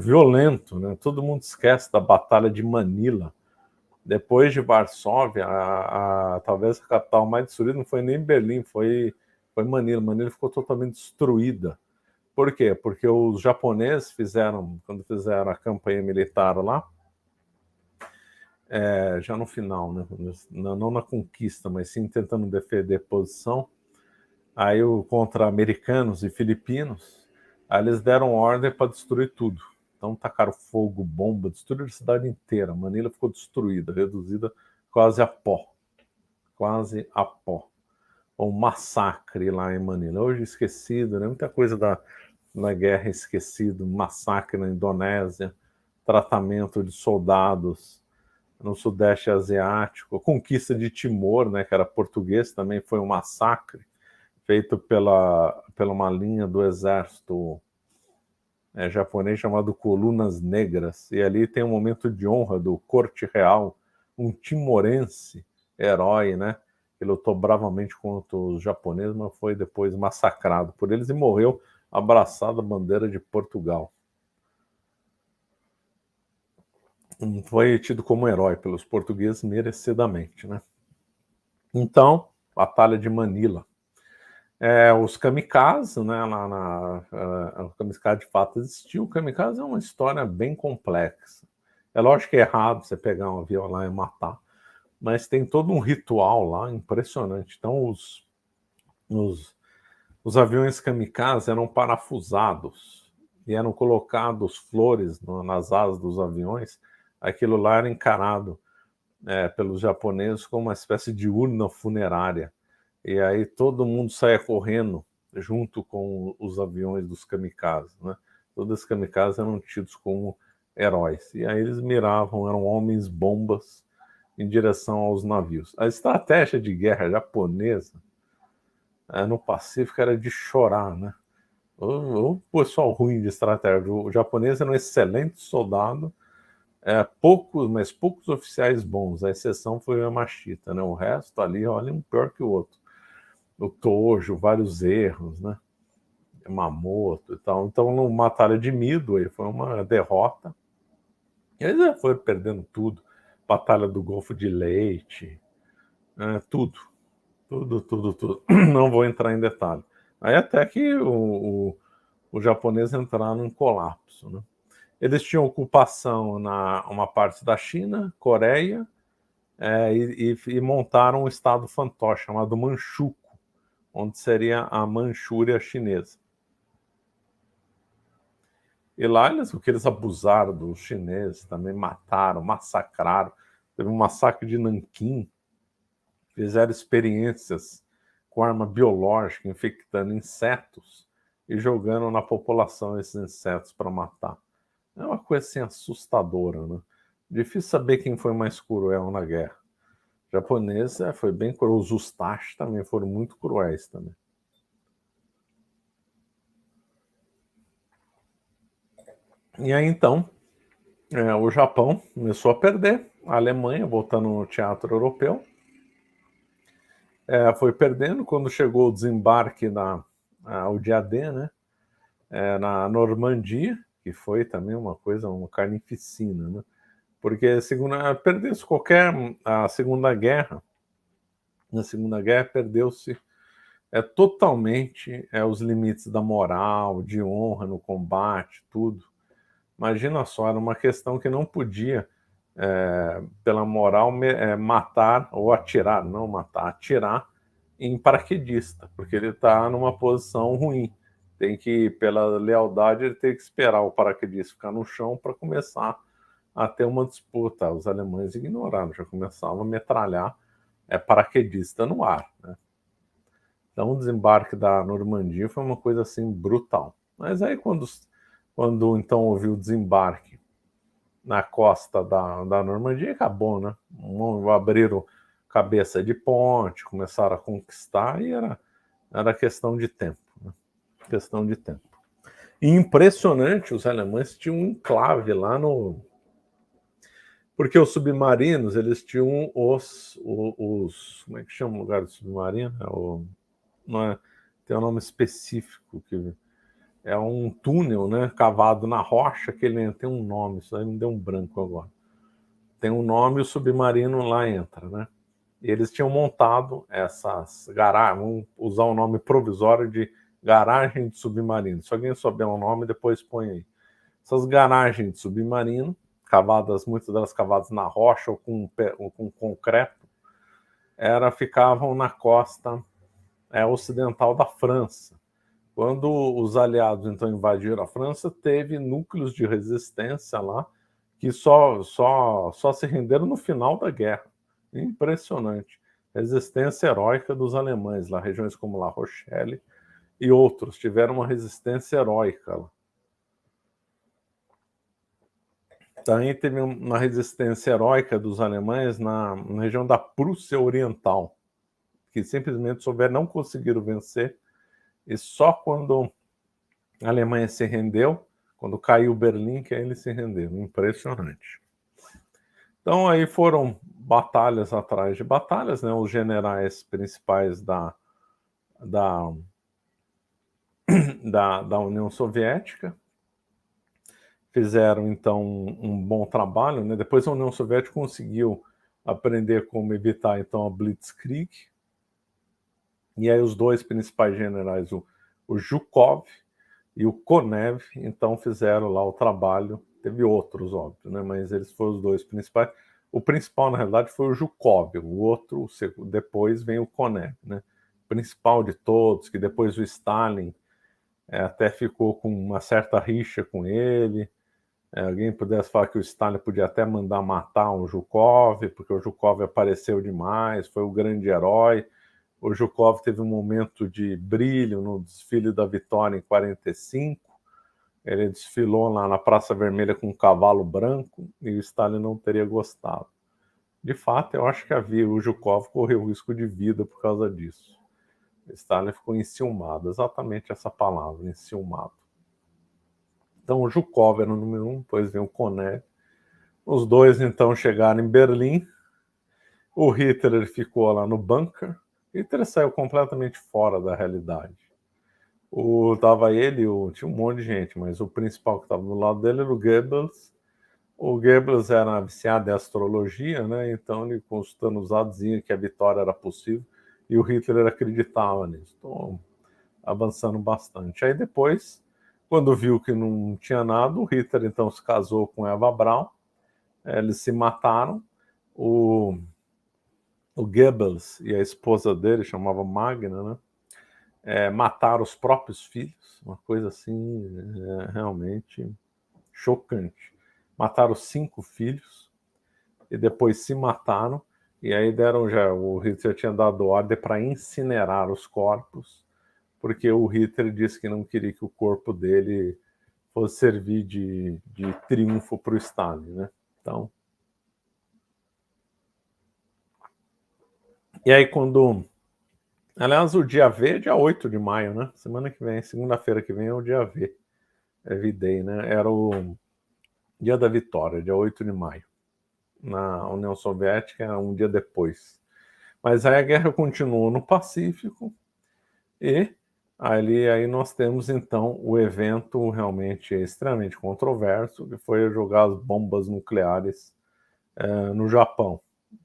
violento, né? Todo mundo esquece da Batalha de Manila. Depois de Varsóvia, talvez a capital mais destruída não foi nem Berlim, foi Manila. Manila ficou totalmente destruída. Por quê? Porque os japoneses quando fizeram a campanha militar lá, já no final, né? Não na conquista, mas sim tentando defender posição, aí contra americanos e filipinos, aí eles deram ordem para destruir tudo. Então tacaram fogo, bomba, destruíram a cidade inteira. Manila ficou destruída, reduzida quase a pó. Quase a pó. Um massacre lá em Manila. Hoje esquecido, né? Muita coisa na guerra esquecido. Massacre na Indonésia, tratamento de soldados no Sudeste Asiático, a conquista de Timor, né, que era português, também foi um massacre feito pela uma linha do exército japonês chamado Colunas Negras, e ali tem um momento de honra do Corte Real, um timorense herói, né, que lutou bravamente contra os japoneses, mas foi depois massacrado por eles e morreu abraçado à bandeira de Portugal. Foi tido como herói pelos portugueses merecidamente, né? Então, Batalha de Manila. Os kamikazes, né? O kamikaze de fato existiu. O kamikaze é uma história bem complexa. É lógico que é errado você pegar um avião lá e matar, mas tem todo um ritual lá impressionante. Então, os aviões kamikaze eram parafusados e eram colocados flores nas asas dos aviões. Aquilo lá era encarado pelos japoneses como uma espécie de urna funerária. E aí todo mundo saia correndo junto com os aviões dos kamikazes, né? Todos os kamikazes eram tidos como heróis. E aí eles miravam, eram homens-bombas em direção aos navios. A estratégia de guerra japonesa no Pacífico era de chorar, né? O pessoal ruim de estratégia. O japonês era um excelente soldado, poucos oficiais bons. A exceção foi o Yamashita, né? O resto ali, olha, um pior que o outro. O Tojo, vários erros, né? Yamamoto e tal. Então, no Batalha de Midway foi uma derrota. E eles já foram perdendo tudo. Batalha do Golfo de Leyte, tudo. Não vou entrar em detalhe. Aí até que os japoneses entraram em colapso, né? Eles tinham ocupação na uma parte da China, Coreia, e montaram um estado fantoche chamado Manchukuo. onde seria a Manchúria chinesa. E lá o que eles abusaram dos chineses, também mataram, massacraram. Teve um massacre de Nanquim, fizeram experiências com arma biológica, infectando insetos e jogando na população esses insetos para matar. É uma coisa assim assustadora, né? Difícil saber quem foi mais cruel na guerra. O japonês foi bem cruel, os Ustashi também foram muito cruéis também. E aí então, o Japão começou a perder, a Alemanha, voltando no teatro europeu, foi perdendo. Quando chegou o desembarque o dia D, né, na Normandia, que foi também uma coisa, uma carnificina, né, porque perdeu-se a Segunda Guerra. Na Segunda Guerra perdeu-se totalmente os limites da moral, de honra no combate, tudo. Imagina só, era uma questão que não podia, pela moral, matar ou atirar, não matar, atirar em paraquedista, porque ele está numa posição ruim. Tem que, pela lealdade, ele tem que esperar o paraquedista ficar no chão para começar a ter uma disputa. Os alemães ignoraram, já começavam a metralhar paraquedista no ar, né? Então, o desembarque da Normandia foi uma coisa assim brutal. Mas aí, quando então houve o desembarque na costa da Normandia, acabou, né? Abriram cabeça de ponte, começaram a conquistar e era questão de tempo, né? Questão de tempo. E impressionante, os alemães tinham um enclave lá no... Porque os submarinos, eles tinham os como é que chama o lugar do submarino? Não é, tem um nome específico, que é um túnel, né, cavado na rocha, que ele tem um nome, isso aí me deu um branco agora. Tem um nome e o submarino lá entra, né? E eles tinham montado essas garagens, vamos usar o nome provisório de garagem de submarino. Se alguém souber o nome, depois põe aí. Essas garagens de submarino, muitas delas cavadas na rocha ou com concreto, ficavam na costa ocidental da França. Quando os aliados então invadiram a França, teve núcleos de resistência lá que só se renderam no final da guerra. Impressionante. Resistência heróica dos alemães lá, regiões como La Rochelle e outros tiveram uma resistência heróica lá. Também teve uma resistência heróica dos alemães na região da Prússia Oriental, que simplesmente não conseguiram vencer, e só quando a Alemanha se rendeu, quando caiu Berlim, que aí eles se renderam. Impressionante. Então aí foram batalhas atrás de batalhas, né? Os generais principais da União Soviética fizeram então um bom trabalho, né? Depois a União Soviética conseguiu aprender como evitar então a Blitzkrieg, e aí os dois principais generais, o Zhukov e o Konev, então fizeram lá o trabalho. Teve outros, óbvio, né? Mas eles foram os dois principais. O principal, na realidade, foi o Zhukov, o outro, depois vem o Konev, né? O principal de todos, que depois o Stalin até ficou com uma certa rixa com ele. Alguém pudesse falar que o Stalin podia até mandar matar o Zhukov, porque o Zhukov apareceu demais, foi o grande herói. O Zhukov teve um momento de brilho no desfile da Vitória em 1945. Ele desfilou lá na Praça Vermelha com um cavalo branco e o Stalin não teria gostado. De fato, eu acho que o Zhukov correu risco de vida por causa disso. O Stalin ficou enciumado, exatamente essa palavra, enciumado. Então o Zhukov era o número 1, depois vem o Konev. Os dois então chegaram em Berlim. O Hitler ficou lá no bunker. Hitler saiu completamente fora da realidade. Tava ele, tinha um monte de gente, mas o principal que estava do lado dele era o Goebbels. O Goebbels era viciado em astrologia, né? Então ele, consultando os dados, dizia que a vitória era possível, e o Hitler acreditava nisso. Então, avançando bastante. Aí depois, quando viu que não tinha nada, o Hitler então se casou com Eva Braun, eles se mataram. O Goebbels e a esposa dele, chamava Magna, né? matar os próprios filhos, uma coisa assim realmente chocante. Mataram 5 filhos e depois se mataram, e aí o Hitler tinha dado ordem para incinerar os corpos, porque o Hitler disse que não queria que o corpo dele fosse servir de triunfo para o Stalin, né? Então, e aí aliás, o dia V é dia 8 de maio, né? Semana que vem, segunda-feira que vem é o dia V. É V-Day, né? Era o dia da vitória, dia 8 de maio. Na União Soviética, um dia depois. Mas aí a guerra continuou no Pacífico e aí nós temos então o evento realmente extremamente controverso, que foi jogar as bombas nucleares no Japão.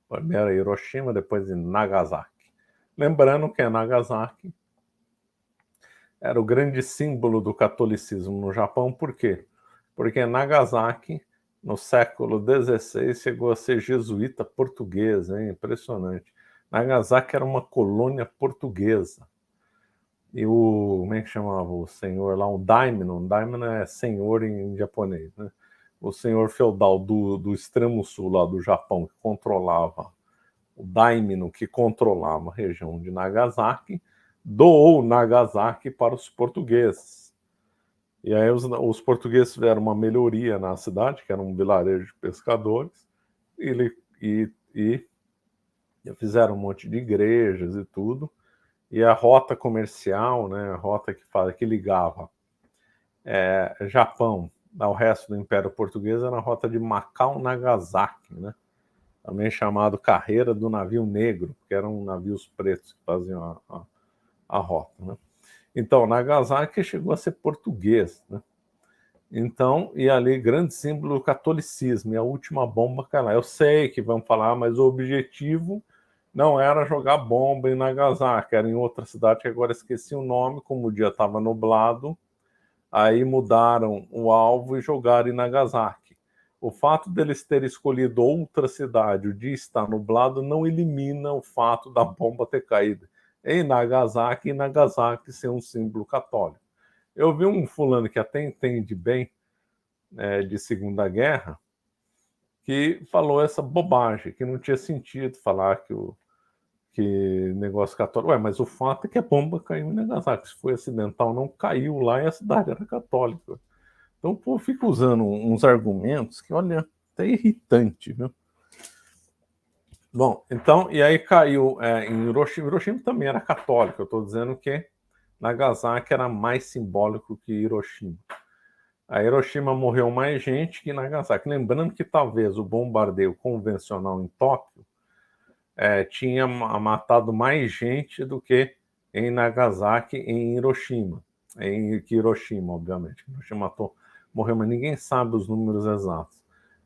Primeiro Hiroshima, depois em Nagasaki. Lembrando que Nagasaki era o grande símbolo do catolicismo no Japão, por quê? Porque Nagasaki, no século XVI, chegou a ser jesuíta português, hein? Impressionante. Nagasaki era uma colônia portuguesa. E como é que chamava o senhor lá? O daimyo é senhor em japonês, né? O senhor feudal do extremo sul lá do Japão, que controlava, o daimyo que controlava a região de Nagasaki, doou Nagasaki para os portugueses. E aí os portugueses tiveram uma melhoria na cidade, que era um vilarejo de pescadores, e fizeram um monte de igrejas e tudo. E a rota comercial, né, a rota que ligava Japão ao resto do Império Português era a rota de Macau-Nagasaki, né? Também chamado Carreira do Navio Negro, que eram navios pretos que faziam a rota, né? Então, Nagasaki chegou a ser português, né? Então, e ali, grande símbolo do catolicismo, e a última bomba cai lá. Eu sei que vão falar, mas o objetivo não era jogar bomba em Nagasaki, era em outra cidade que agora esqueci o nome, como o dia estava nublado, aí mudaram o alvo e jogaram em Nagasaki. O fato deles terem escolhido outra cidade, o dia estar nublado, não elimina o fato da bomba ter caído em Nagasaki, e Nagasaki ser um símbolo católico. Eu vi um fulano que até entende bem de Segunda Guerra, que falou essa bobagem, que não tinha sentido falar que negócio católico. Ué, mas o fato é que a bomba caiu em Nagasaki. Se foi acidental, não caiu lá e a cidade era católica. Então, pô, fica usando uns argumentos que, olha, até irritante, viu? Bom, então, e aí caiu em Hiroshima. Hiroshima também era católico. Eu estou dizendo que Nagasaki era mais simbólico que Hiroshima. A Hiroshima morreu mais gente que Nagasaki. Lembrando que talvez o bombardeio convencional em Tóquio tinha matado mais gente do que em Nagasaki e em Hiroshima. Que Hiroshima, obviamente. Hiroshima morreu, mas ninguém sabe os números exatos.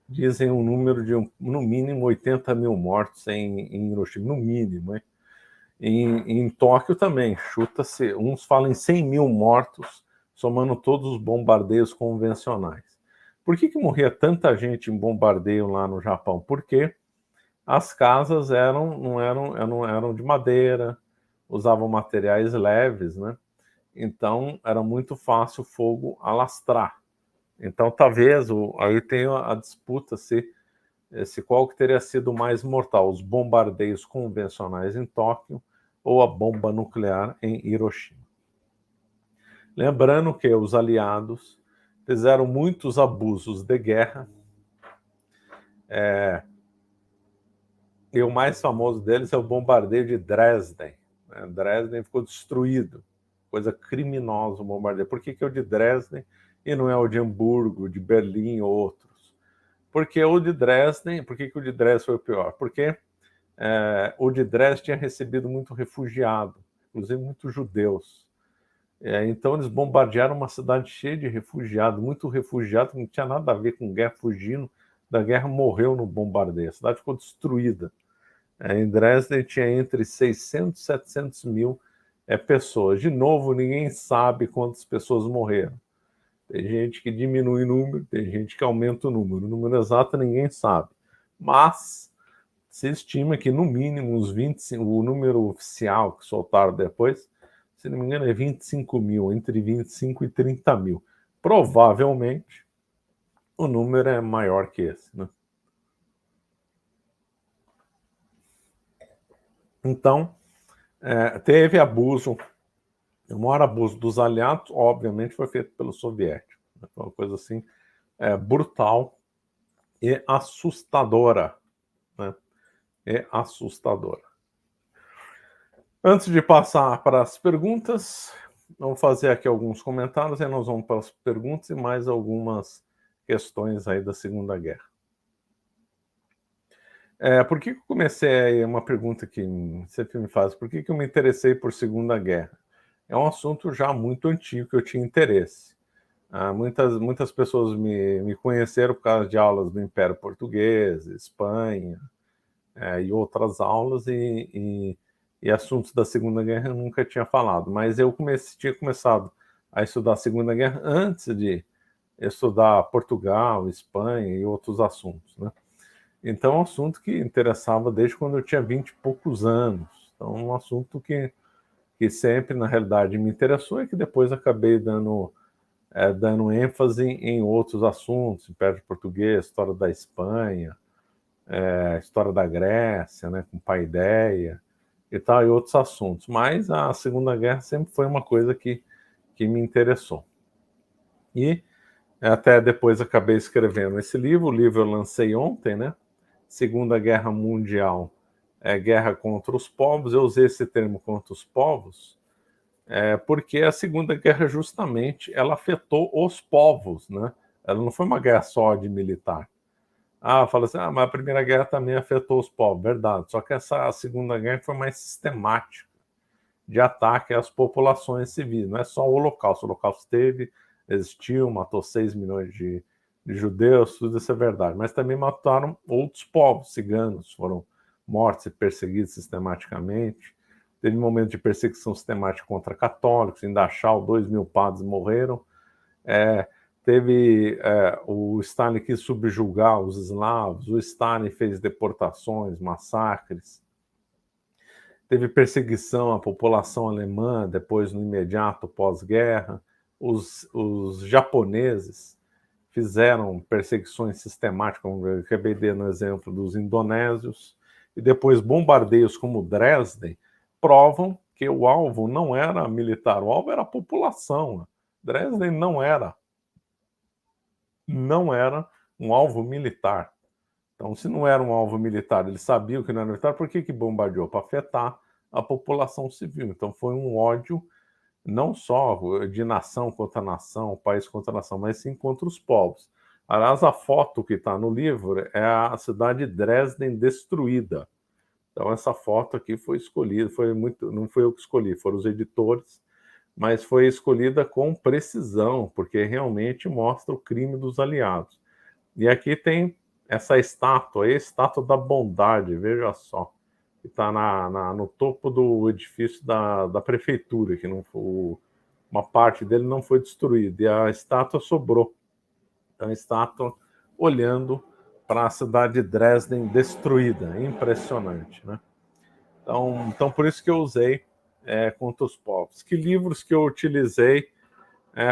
Dizem um número de, no mínimo, 80 mil mortos em Hiroshima, no mínimo. Hein? Em Tóquio também, chuta-se, uns falam em 100 mil mortos, somando todos os bombardeios convencionais. Por que morria tanta gente em bombardeio lá no Japão? Porque as casas não eram de madeira, usavam materiais leves, né? Então era muito fácil o fogo alastrar. Então talvez aí tem a disputa se qual que teria sido mais mortal, os bombardeios convencionais em Tóquio ou a bomba nuclear em Hiroshima. Lembrando que os aliados fizeram muitos abusos de guerra, e o mais famoso deles é o bombardeio de Dresden. Dresden ficou destruído, coisa criminosa o bombardeio. Por que é o de Dresden e não é o de Hamburgo, de Berlim ou outros? Porque o de Dresden, por que o de Dresden foi o pior? Porque o de Dresden tinha recebido muito refugiado, inclusive muitos judeus. Então eles bombardearam uma cidade cheia de refugiados, muito refugiado, que não tinha nada a ver com guerra, fugindo da guerra, morreu no bombardeio. A cidade ficou destruída. Em Dresden tinha entre 600 e 700 mil pessoas. De novo, ninguém sabe quantas pessoas morreram. Tem gente que diminui o número, tem gente que aumenta o número. O número exato ninguém sabe. Mas se estima que no mínimo uns 25, o número oficial que soltaram depois, se não me engano, é 25 mil, entre 25 e 30 mil. Provavelmente, o número é maior que esse, né? Então, teve abuso, o maior abuso dos aliados, obviamente, foi feito pelos soviéticos. Né? Foi uma coisa assim, brutal e assustadora, né? E assustadora. Antes de passar para as perguntas, vamos fazer aqui alguns comentários e nós vamos para as perguntas e mais algumas questões aí da Segunda Guerra. Por que eu comecei, uma pergunta que sempre me faz, por que eu me interessei por Segunda Guerra? É um assunto já muito antigo que eu tinha interesse. Muitas pessoas me conheceram por causa de aulas do Império Português, Espanha, e outras aulas, e assuntos da Segunda Guerra eu nunca tinha falado, mas eu tinha começado a estudar a Segunda Guerra antes de estudar Portugal, Espanha e outros assuntos, né? Então é um assunto que interessava desde quando eu tinha 20 e poucos anos. Então é um assunto que sempre, na realidade, me interessou e que depois acabei dando ênfase em outros assuntos, Império Português, história da Espanha, história da Grécia, né, com Paideia e tal, e outros assuntos. Mas a Segunda Guerra sempre foi uma coisa que me interessou. E até depois acabei escrevendo esse livro. O livro eu lancei ontem, né? Segunda Guerra Mundial, Guerra contra os Povos. Eu usei esse termo contra os povos porque a Segunda Guerra justamente ela afetou os povos, né? Ela não foi uma guerra só de militar. Fala assim, mas a Primeira Guerra também afetou os povos, verdade. Só que a Segunda Guerra foi mais sistemática de ataque às populações civis. Não é só o Holocausto. O Holocausto existiu, matou 6 milhões de judeus, tudo isso é verdade. Mas também mataram outros povos, ciganos, foram mortos e perseguidos sistematicamente. Teve um momento de perseguição sistemática contra católicos. Em Dachau, 2.000 padres morreram. Teve o Stalin quis subjugar os eslavos, o Stalin fez deportações, massacres, teve perseguição à população alemã depois no imediato pós-guerra, os japoneses fizeram perseguições sistemáticas, como eu acabei dando exemplo dos indonésios, e depois bombardeios como Dresden provam que o alvo não era militar, o alvo era a população. Dresden não era um alvo militar. Então, se não era um alvo militar, eles sabiam que não era militar, por que bombardeou? Para afetar a população civil. Então, foi um ódio não só de nação contra nação, país contra nação, mas sim contra os povos. Aliás, a foto que está no livro é a cidade de Dresden destruída. Então, essa foto aqui foi escolhida, não foi eu que escolhi, foram os editores, mas foi escolhida com precisão, porque realmente mostra o crime dos aliados. E aqui tem essa estátua, a estátua da bondade, veja só, que está no topo do edifício da prefeitura, que não foi, uma parte dele não foi destruída, e a estátua sobrou. Então, a estátua olhando para a cidade de Dresden destruída, impressionante, né? Então por isso que eu usei contra os povos. Que livros que eu utilizei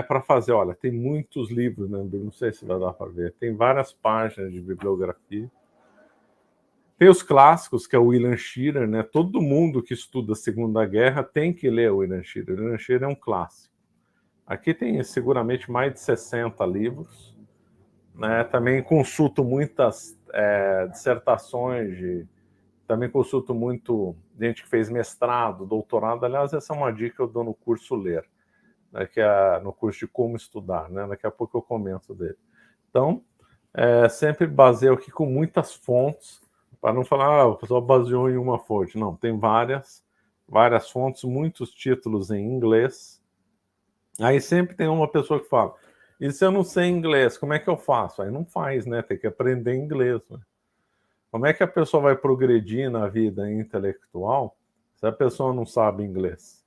para fazer? Olha, tem muitos livros, né? Não sei se vai dar para ver. Tem várias páginas de bibliografia. Tem os clássicos, que é o William Shirer, né? Todo mundo que estuda a Segunda Guerra tem que ler o William Shirer. O William Shirer é um clássico. Aqui tem seguramente mais de 60 livros. Né? Também consulto muitas dissertações também consulto muito gente que fez mestrado, doutorado. Aliás, essa é uma dica que eu dou no curso Ler, né, que é no curso de como estudar, né? Daqui a pouco eu comento dele. Então, sempre baseio aqui com muitas fontes, para não falar, o pessoal baseou em uma fonte. Não, tem várias fontes, muitos títulos em inglês. Aí sempre tem uma pessoa que fala, e se eu não sei inglês, como é que eu faço? Aí não faz, né? Tem que aprender inglês, né? Como é que a pessoa vai progredir na vida intelectual se a pessoa não sabe inglês?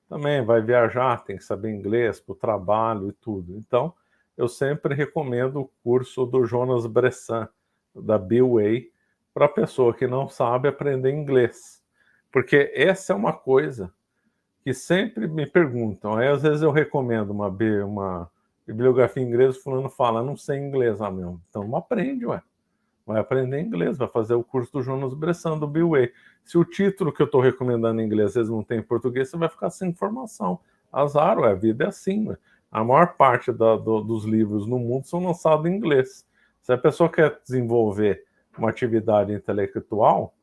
Também vai viajar, tem que saber inglês para o trabalho e tudo. Então, eu sempre recomendo o curso do Jonas Bressan, da B-Way, para a pessoa que não sabe aprender inglês. Porque essa é uma coisa que sempre me perguntam, aí às vezes eu recomendo uma bibliografia em inglês, o fulano fala, não sei inglês, meu, então não aprende, ué. Vai aprender inglês, vai fazer o curso do Jonas Bressan, do Bill Way. Se o título que eu estou recomendando em inglês às vezes não tem em português, você vai ficar sem informação. Azar, ué, a vida é assim, ué. A maior parte dos livros no mundo são lançados em inglês. Se a pessoa quer desenvolver uma atividade intelectual,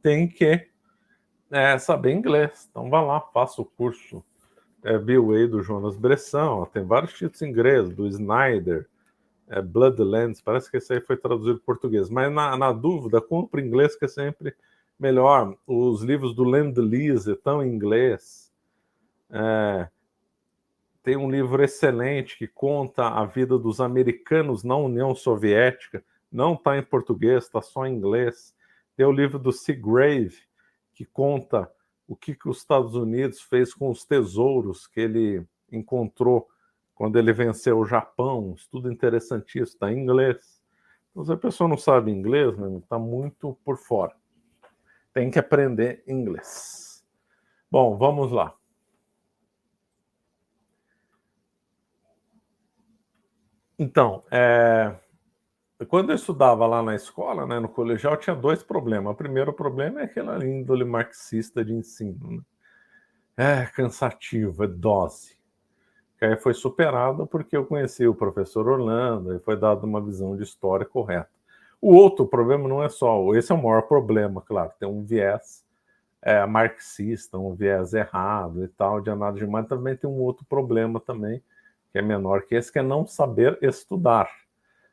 tem que saber inglês. Então vá lá, faça o curso Bill Way do Jonas Bressan, tem vários títulos em inglês, do Snyder, Bloodlands, parece que esse aí foi traduzido para português, mas na dúvida, compre em inglês, que é sempre melhor. Os livros do Lend-Lease estão em inglês. Tem um livro excelente que conta a vida dos americanos na União Soviética, não está em português, está só em inglês. Tem o livro do Seagrave, que conta o que os Estados Unidos fez com os tesouros que ele encontrou quando ele venceu o Japão. Um estudo interessantíssimo, está em inglês. Então, se a pessoa não sabe inglês, está muito por fora. Tem que aprender inglês. Bom, vamos lá. Então, quando eu estudava lá na escola, no colegial, tinha dois problemas. O primeiro problema é aquela índole marxista de ensino. É cansativo, é dose. Que aí foi superado porque eu conheci o professor Orlando e foi dada uma visão de história correta. O outro problema não é só, esse é o maior problema, claro, tem um viés marxista, um viés errado e tal, de análise, mas também tem um outro problema também, que é menor que esse, que é não saber estudar.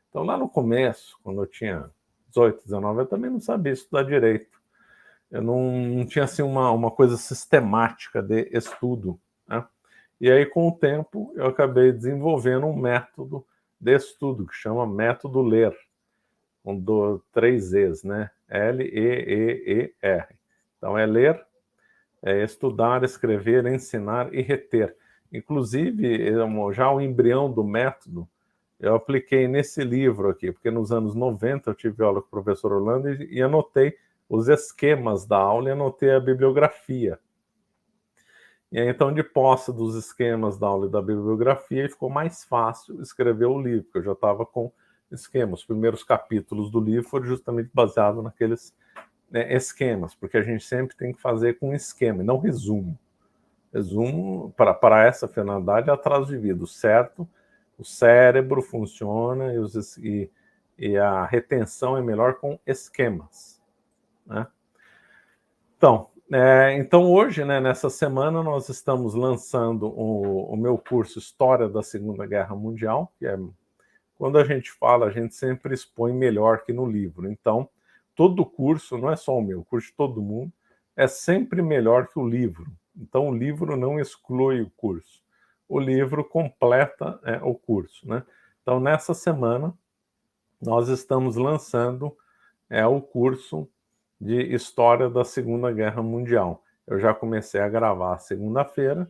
Então, lá no começo, quando eu tinha 18, 19, eu também não sabia estudar direito. Eu não tinha assim uma coisa sistemática de estudo, né? E aí, com o tempo, eu acabei desenvolvendo um método de estudo que chama método LER, com 3 E's, né? L-E-E-E-R. Então, é ler, é estudar, escrever, ensinar e reter. Inclusive, já o embrião do método, eu apliquei nesse livro aqui, porque nos anos 90 eu tive aula com o professor Orlando e anotei os esquemas da aula e anotei a bibliografia. E aí, então, de posse dos esquemas da aula e da bibliografia, ficou mais fácil escrever o livro, porque eu já estava com esquemas. Os primeiros capítulos do livro foram justamente baseados naqueles esquemas, porque a gente sempre tem que fazer com esquema, e não resumo. Resumo, para essa finalidade, é atraso de vida. Certo, o cérebro funciona e a retenção é melhor com esquemas, né? Então hoje, nessa semana, nós estamos lançando o meu curso História da Segunda Guerra Mundial, que quando a gente fala, a gente sempre expõe melhor que no livro. Então, todo curso, não é só o meu, o curso de todo mundo, é sempre melhor que o livro. Então, o livro não exclui o curso. O livro completa o curso, né? Então, nessa semana, nós estamos lançando o curso de História da Segunda Guerra Mundial. Eu já comecei a gravar segunda-feira,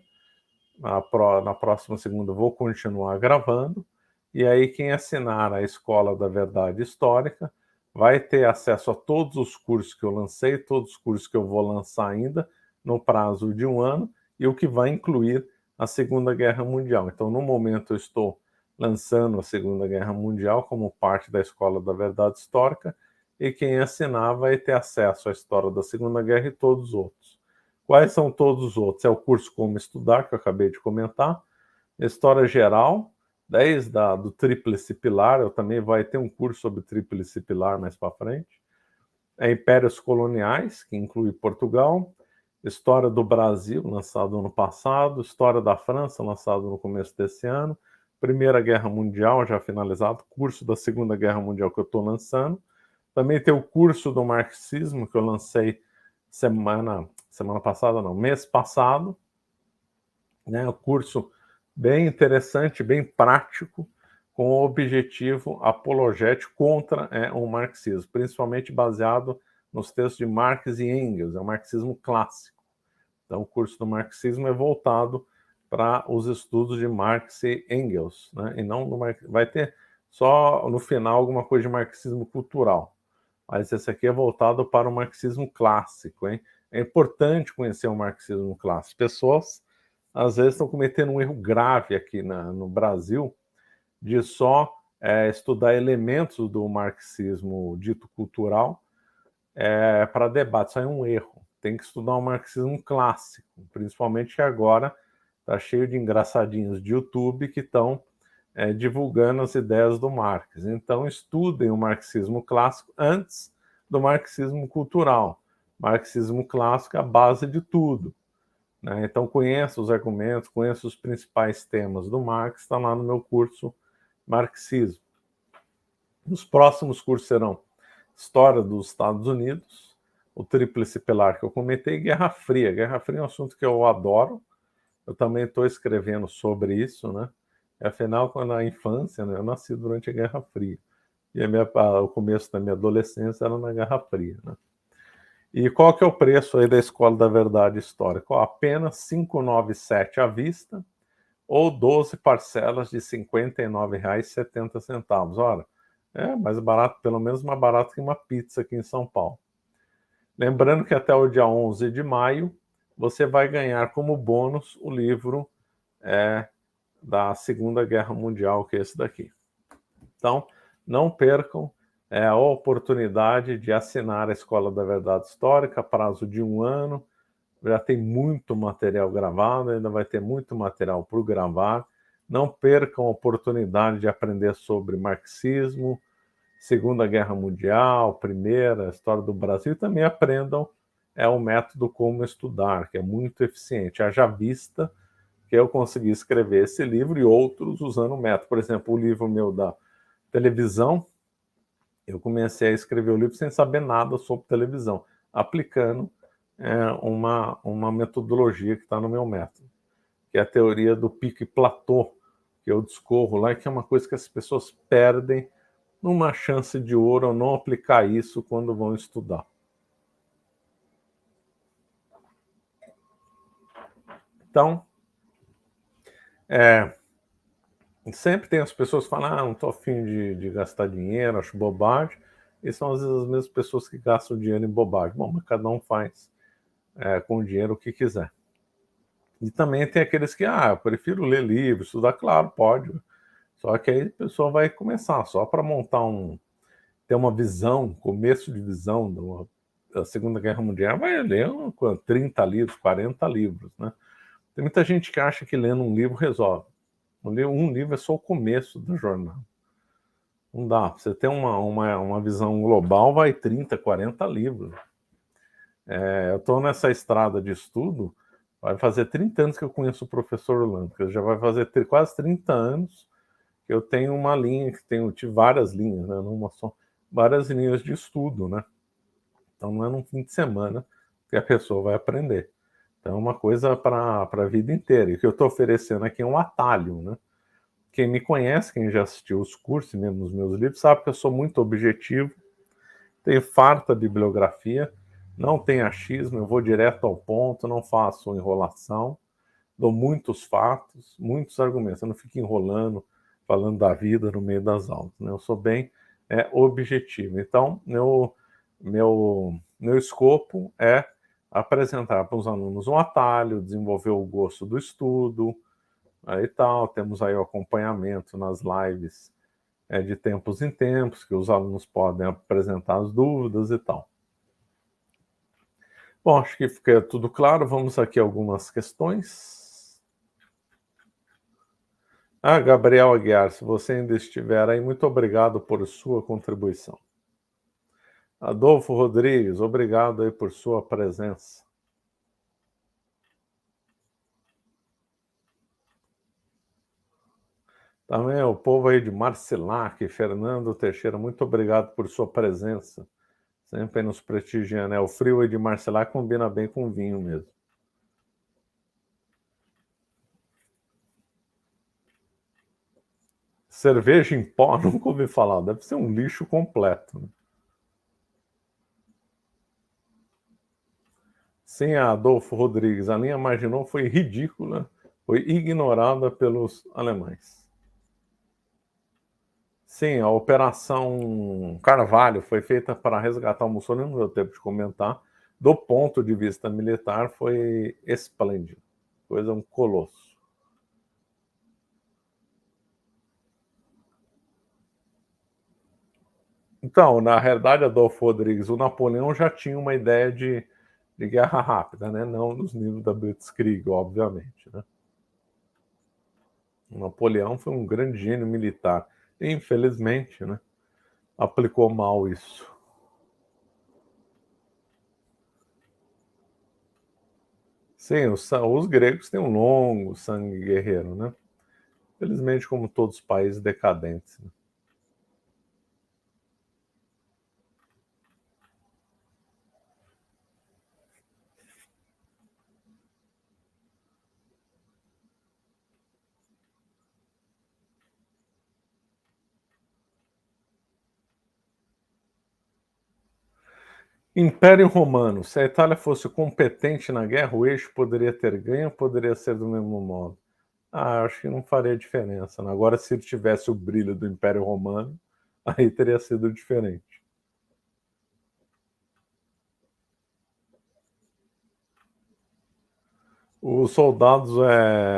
na próxima segunda vou continuar gravando, e aí quem assinar a Escola da Verdade Histórica vai ter acesso a todos os cursos que eu lancei, todos os cursos que eu vou lançar ainda, no prazo de 1 ano, e o que vai incluir a Segunda Guerra Mundial. Então, no momento, eu estou lançando a Segunda Guerra Mundial como parte da Escola da Verdade Histórica, e quem assinar vai ter acesso à história da Segunda Guerra e todos os outros. Quais são todos os outros? É o curso Como Estudar, que eu acabei de comentar, História Geral, desde do Tríplice Pilar, eu também vai ter um curso sobre Tríplice Pilar mais para frente, Impérios Coloniais, que inclui Portugal, História do Brasil, lançado ano passado, História da França, lançado no começo desse ano, Primeira Guerra Mundial, já finalizado, curso da Segunda Guerra Mundial que eu estou lançando, também tem o curso do marxismo, que eu lancei semana passada, não, mês passado, né? Um curso bem interessante, bem prático, com o objetivo apologético contra o marxismo, principalmente baseado nos textos de Marx e Engels, é o marxismo clássico. Então, o curso do marxismo é voltado para os estudos de Marx e Engels, né? E não vai ter só no final alguma coisa de marxismo cultural, mas esse aqui é voltado para o marxismo clássico, hein? é importante conhecer o marxismo clássico. Pessoas, às vezes, estão cometendo um erro grave aqui no Brasil, de só estudar elementos do marxismo dito cultural para debate. Isso aí é um erro. Tem que estudar o marxismo clássico, principalmente que agora está cheio de engraçadinhos de YouTube que estão divulgando as ideias do Marx. Então, estudem o marxismo clássico antes do marxismo cultural. Marxismo clássico é a base de tudo, né? Então, conheça os argumentos, conheça os principais temas do Marx, está lá no meu curso Marxismo. Os próximos cursos serão História dos Estados Unidos, o Tríplice Pilar que eu comentei, Guerra Fria. Guerra Fria é um assunto que eu adoro, eu também estou escrevendo sobre isso, né? Afinal, quando na infância, né, eu nasci durante a Guerra Fria, e o começo da minha adolescência era na Guerra Fria, né? E qual que é o preço aí da Escola da Verdade Histórica? Apenas R$ 597 à vista, ou 12 parcelas de R$ 59,70. Ora, é mais barato, pelo menos mais barato que uma pizza aqui em São Paulo. Lembrando que até o dia 11 de maio, você vai ganhar como bônus o livro da Segunda Guerra Mundial, que é esse daqui. Então, não percam a oportunidade de assinar a Escola da Verdade Histórica, prazo de 1 ano. Já tem muito material gravado, ainda vai ter muito material por gravar. Não percam a oportunidade de aprender sobre marxismo, Segunda Guerra Mundial, Primeira, História do Brasil, e também aprendam o método Como Estudar, que é muito eficiente. Haja vista que eu consegui escrever esse livro e outros usando o método. Por exemplo, o livro meu da televisão, eu comecei a escrever o livro sem saber nada sobre televisão, aplicando uma metodologia que está no meu método, que é a teoria do pico e platô, que eu discorro lá, que é uma coisa que as pessoas perdem numa chance de ouro ao não aplicar isso quando vão estudar. Então, sempre tem as pessoas que falam, não estou afim de gastar dinheiro, acho bobagem, e são às vezes as mesmas pessoas que gastam dinheiro em bobagem. Bom, mas cada um faz com o dinheiro o que quiser. E também tem aqueles que, eu prefiro ler livro, estudar, claro, pode. Só que aí a pessoa vai começar, só para montar ter uma visão, começo de visão da Segunda Guerra Mundial, vai ler 30 livros, 40 livros, né? Tem muita gente que acha que lendo um livro resolve. Um livro é só o começo da jornada. Não dá. Você ter uma visão global, vai 30, 40 livros. Eu estou nessa estrada de estudo, vai fazer 30 anos que eu conheço o professor Orlando, que já vai fazer quase 30 anos que eu tenho uma linha, tive várias linhas, né? Numa só, várias linhas de estudo, né? Então não é num fim de semana que a pessoa vai aprender. Então é uma coisa para a vida inteira. E o que eu estou oferecendo aqui é um atalho, né? Quem me conhece, quem já assistiu os cursos, mesmo os meus livros, sabe que eu sou muito objetivo, tenho farta bibliografia, não tenho achismo, eu vou direto ao ponto, não faço enrolação, dou muitos fatos, muitos argumentos, eu não fico enrolando, falando da vida no meio das aulas, né? Eu sou bem objetivo. Então, meu escopo é apresentar para os alunos um atalho, desenvolver o gosto do estudo, aí tal. Temos aí o acompanhamento nas lives de tempos em tempos, que os alunos podem apresentar as dúvidas e tal. Bom, acho que fica tudo claro. Vamos aqui a algumas questões. Gabriel Aguiar, se você ainda estiver aí, muito obrigado por sua contribuição. Adolfo Rodrigues, obrigado aí por sua presença. Também o povo aí de Marcilac, Fernando Teixeira, muito obrigado por sua presença. Sempre nos prestigiando. O frio aí de Marcilac combina bem com vinho mesmo. Cerveja em pó, nunca ouvi falar. Deve ser um lixo completo, né? Sim, Adolfo Rodrigues, a linha Maginot foi ridícula, foi ignorada pelos alemães. Sim, a Operação Carvalho foi feita para resgatar o Mussolini, não deu tempo de comentar, do ponto de vista militar, foi esplêndido. Coisa um colosso. Então, na realidade, Adolfo Rodrigues, o Napoleão já tinha uma ideia de guerra rápida, né? Não nos níveis da Blitzkrieg, obviamente, né? O Napoleão foi um grande gênio militar. E, infelizmente, né, aplicou mal isso. Sim, os gregos têm um longo sangue guerreiro, né? Felizmente, como todos os países decadentes. Né? Império Romano. Se a Itália fosse competente na guerra, o eixo poderia ter ganho ou poderia ser do mesmo modo? Ah, acho que não faria diferença. Né? Agora, se ele tivesse o brilho do Império Romano, aí teria sido diferente. Os soldados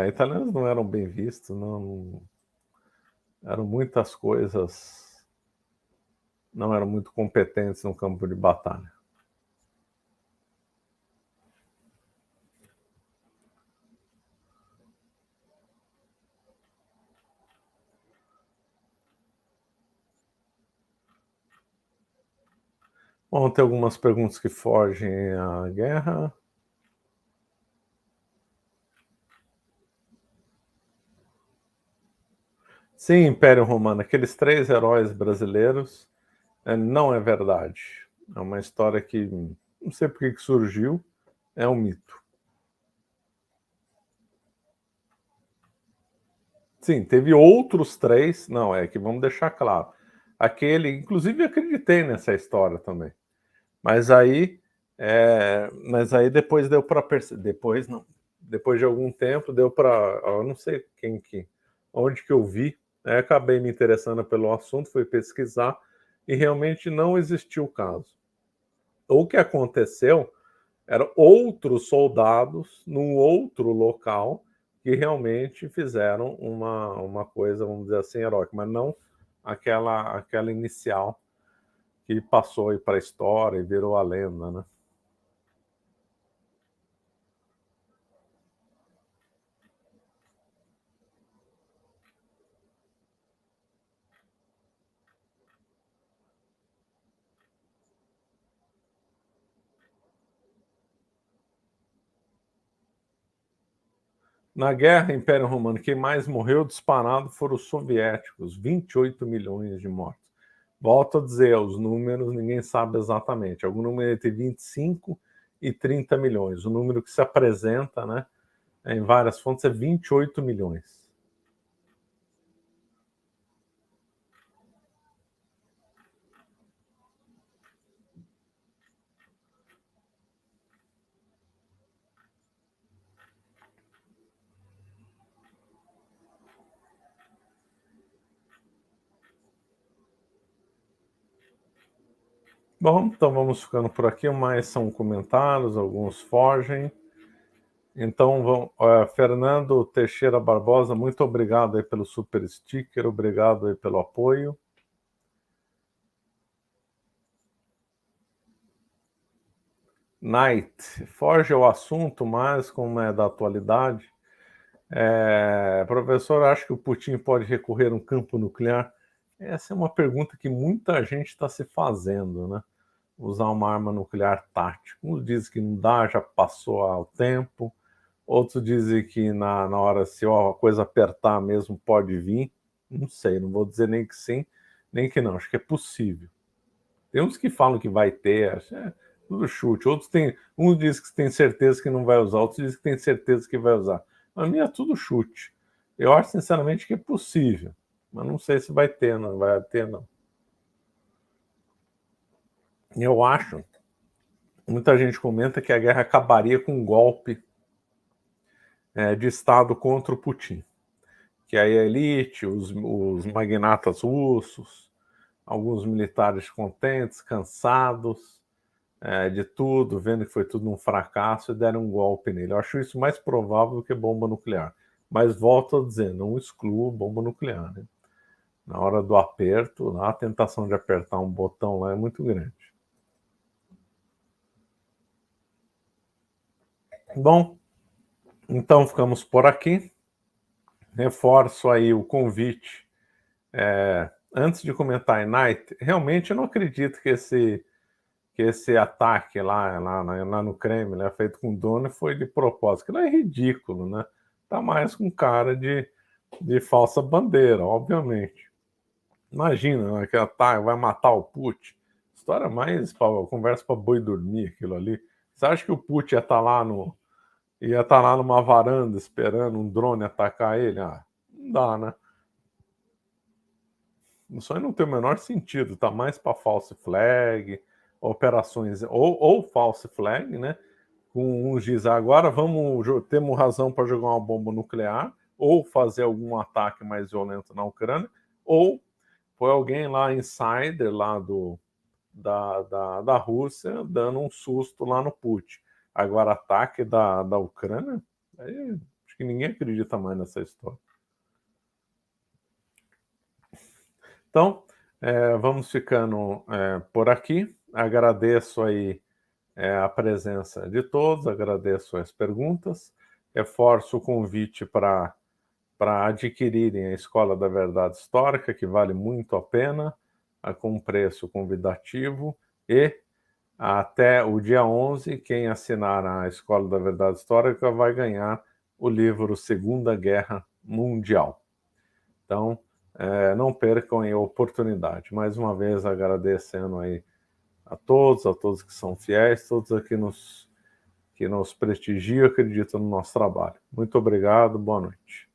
italianos não eram bem vistos, não eram muitas coisas, não eram muito competentes no campo de batalha. Bom, tem algumas perguntas que fogem à guerra. Sim, Império Romano, aqueles 3 heróis brasileiros, não é verdade. É uma história que não sei por que surgiu, é um mito. Sim, teve outros 3, não, é que vamos deixar claro. Aquele, inclusive acreditei nessa história também. Mas aí depois deu para perceber, depois não, depois de algum tempo deu para, eu não sei onde que eu vi, né, acabei me interessando pelo assunto, fui pesquisar e realmente não existiu o caso. O que aconteceu eram outros soldados num outro local que realmente fizeram uma coisa, vamos dizer assim, heróica, mas não aquela inicial que passou para a história e virou a lenda, né? Na guerra Império Romano, quem mais morreu disparado foram os soviéticos, 28 milhões de mortos. Volto a dizer, os números ninguém sabe exatamente. Algum número entre 25 e 30 milhões. O número que se apresenta, né, em várias fontes é 28 milhões. Bom, então vamos ficando por aqui. Mais são comentários, alguns fogem. Então, Fernando Teixeira Barbosa, muito obrigado aí pelo super sticker, obrigado aí pelo apoio. Knight, foge ao assunto, mas como é da atualidade, professor, acha que o Putin pode recorrer a um campo nuclear? Essa é uma pergunta que muita gente está se fazendo, né? Usar uma arma nuclear tática. Uns dizem que não dá, já passou o tempo. Outros dizem que na hora, se a coisa apertar mesmo, pode vir. Não sei, não vou dizer nem que sim, nem que não. Acho que é possível. Tem uns que falam que vai ter, tudo chute. Outros tem, uns diz que tem certeza que não vai usar, outros dizem que tem certeza que vai usar. A minha é tudo chute. Eu acho sinceramente que é possível, mas não sei se vai ter, não vai ter, não. Eu acho, muita gente comenta que a guerra acabaria com um golpe de Estado contra o Putin. Que aí a elite, os magnatas russos, alguns militares contentes, cansados, de tudo, vendo que foi tudo um fracasso e deram um golpe nele. Eu acho isso mais provável que bomba nuclear. Mas volto a dizer, não excluo bomba nuclear, né? Na hora do aperto, lá, a tentação de apertar um botão lá é muito grande. Bom, então ficamos por aqui. Reforço aí o convite. Antes de comentar em Night, realmente eu não acredito que esse ataque lá no Kremlin, né, feito com drone, foi de propósito. Aquilo é ridículo, né? Tá mais com cara de falsa bandeira, obviamente. Imagina, né, que ataque vai matar o Putin. História mais conversa para boi dormir aquilo ali. Você acha que o Putin ia estar lá numa varanda esperando um drone atacar ele? Ah, não dá, né? Isso aí não tem o menor sentido, tá mais para false flag, operações ou false flag, né? Com uns diz agora temos razão para jogar uma bomba nuclear ou fazer algum ataque mais violento na Ucrânia, ou foi alguém lá insider lá da Rússia dando um susto lá no Putin. Agora ataque da Ucrânia, aí, acho que ninguém acredita mais nessa história. Então, vamos ficando por aqui. Agradeço aí a presença de todos, agradeço as perguntas, reforço o convite para adquirirem a Escola da Verdade Histórica, que vale muito a pena, com preço convidativo, e até o dia 11, quem assinar a Escola da Verdade Histórica vai ganhar o livro Segunda Guerra Mundial. Então, não percam a oportunidade. Mais uma vez agradecendo aí a todos que são fiéis, todos aqui que nos prestigiam e acreditam no nosso trabalho. Muito obrigado, boa noite.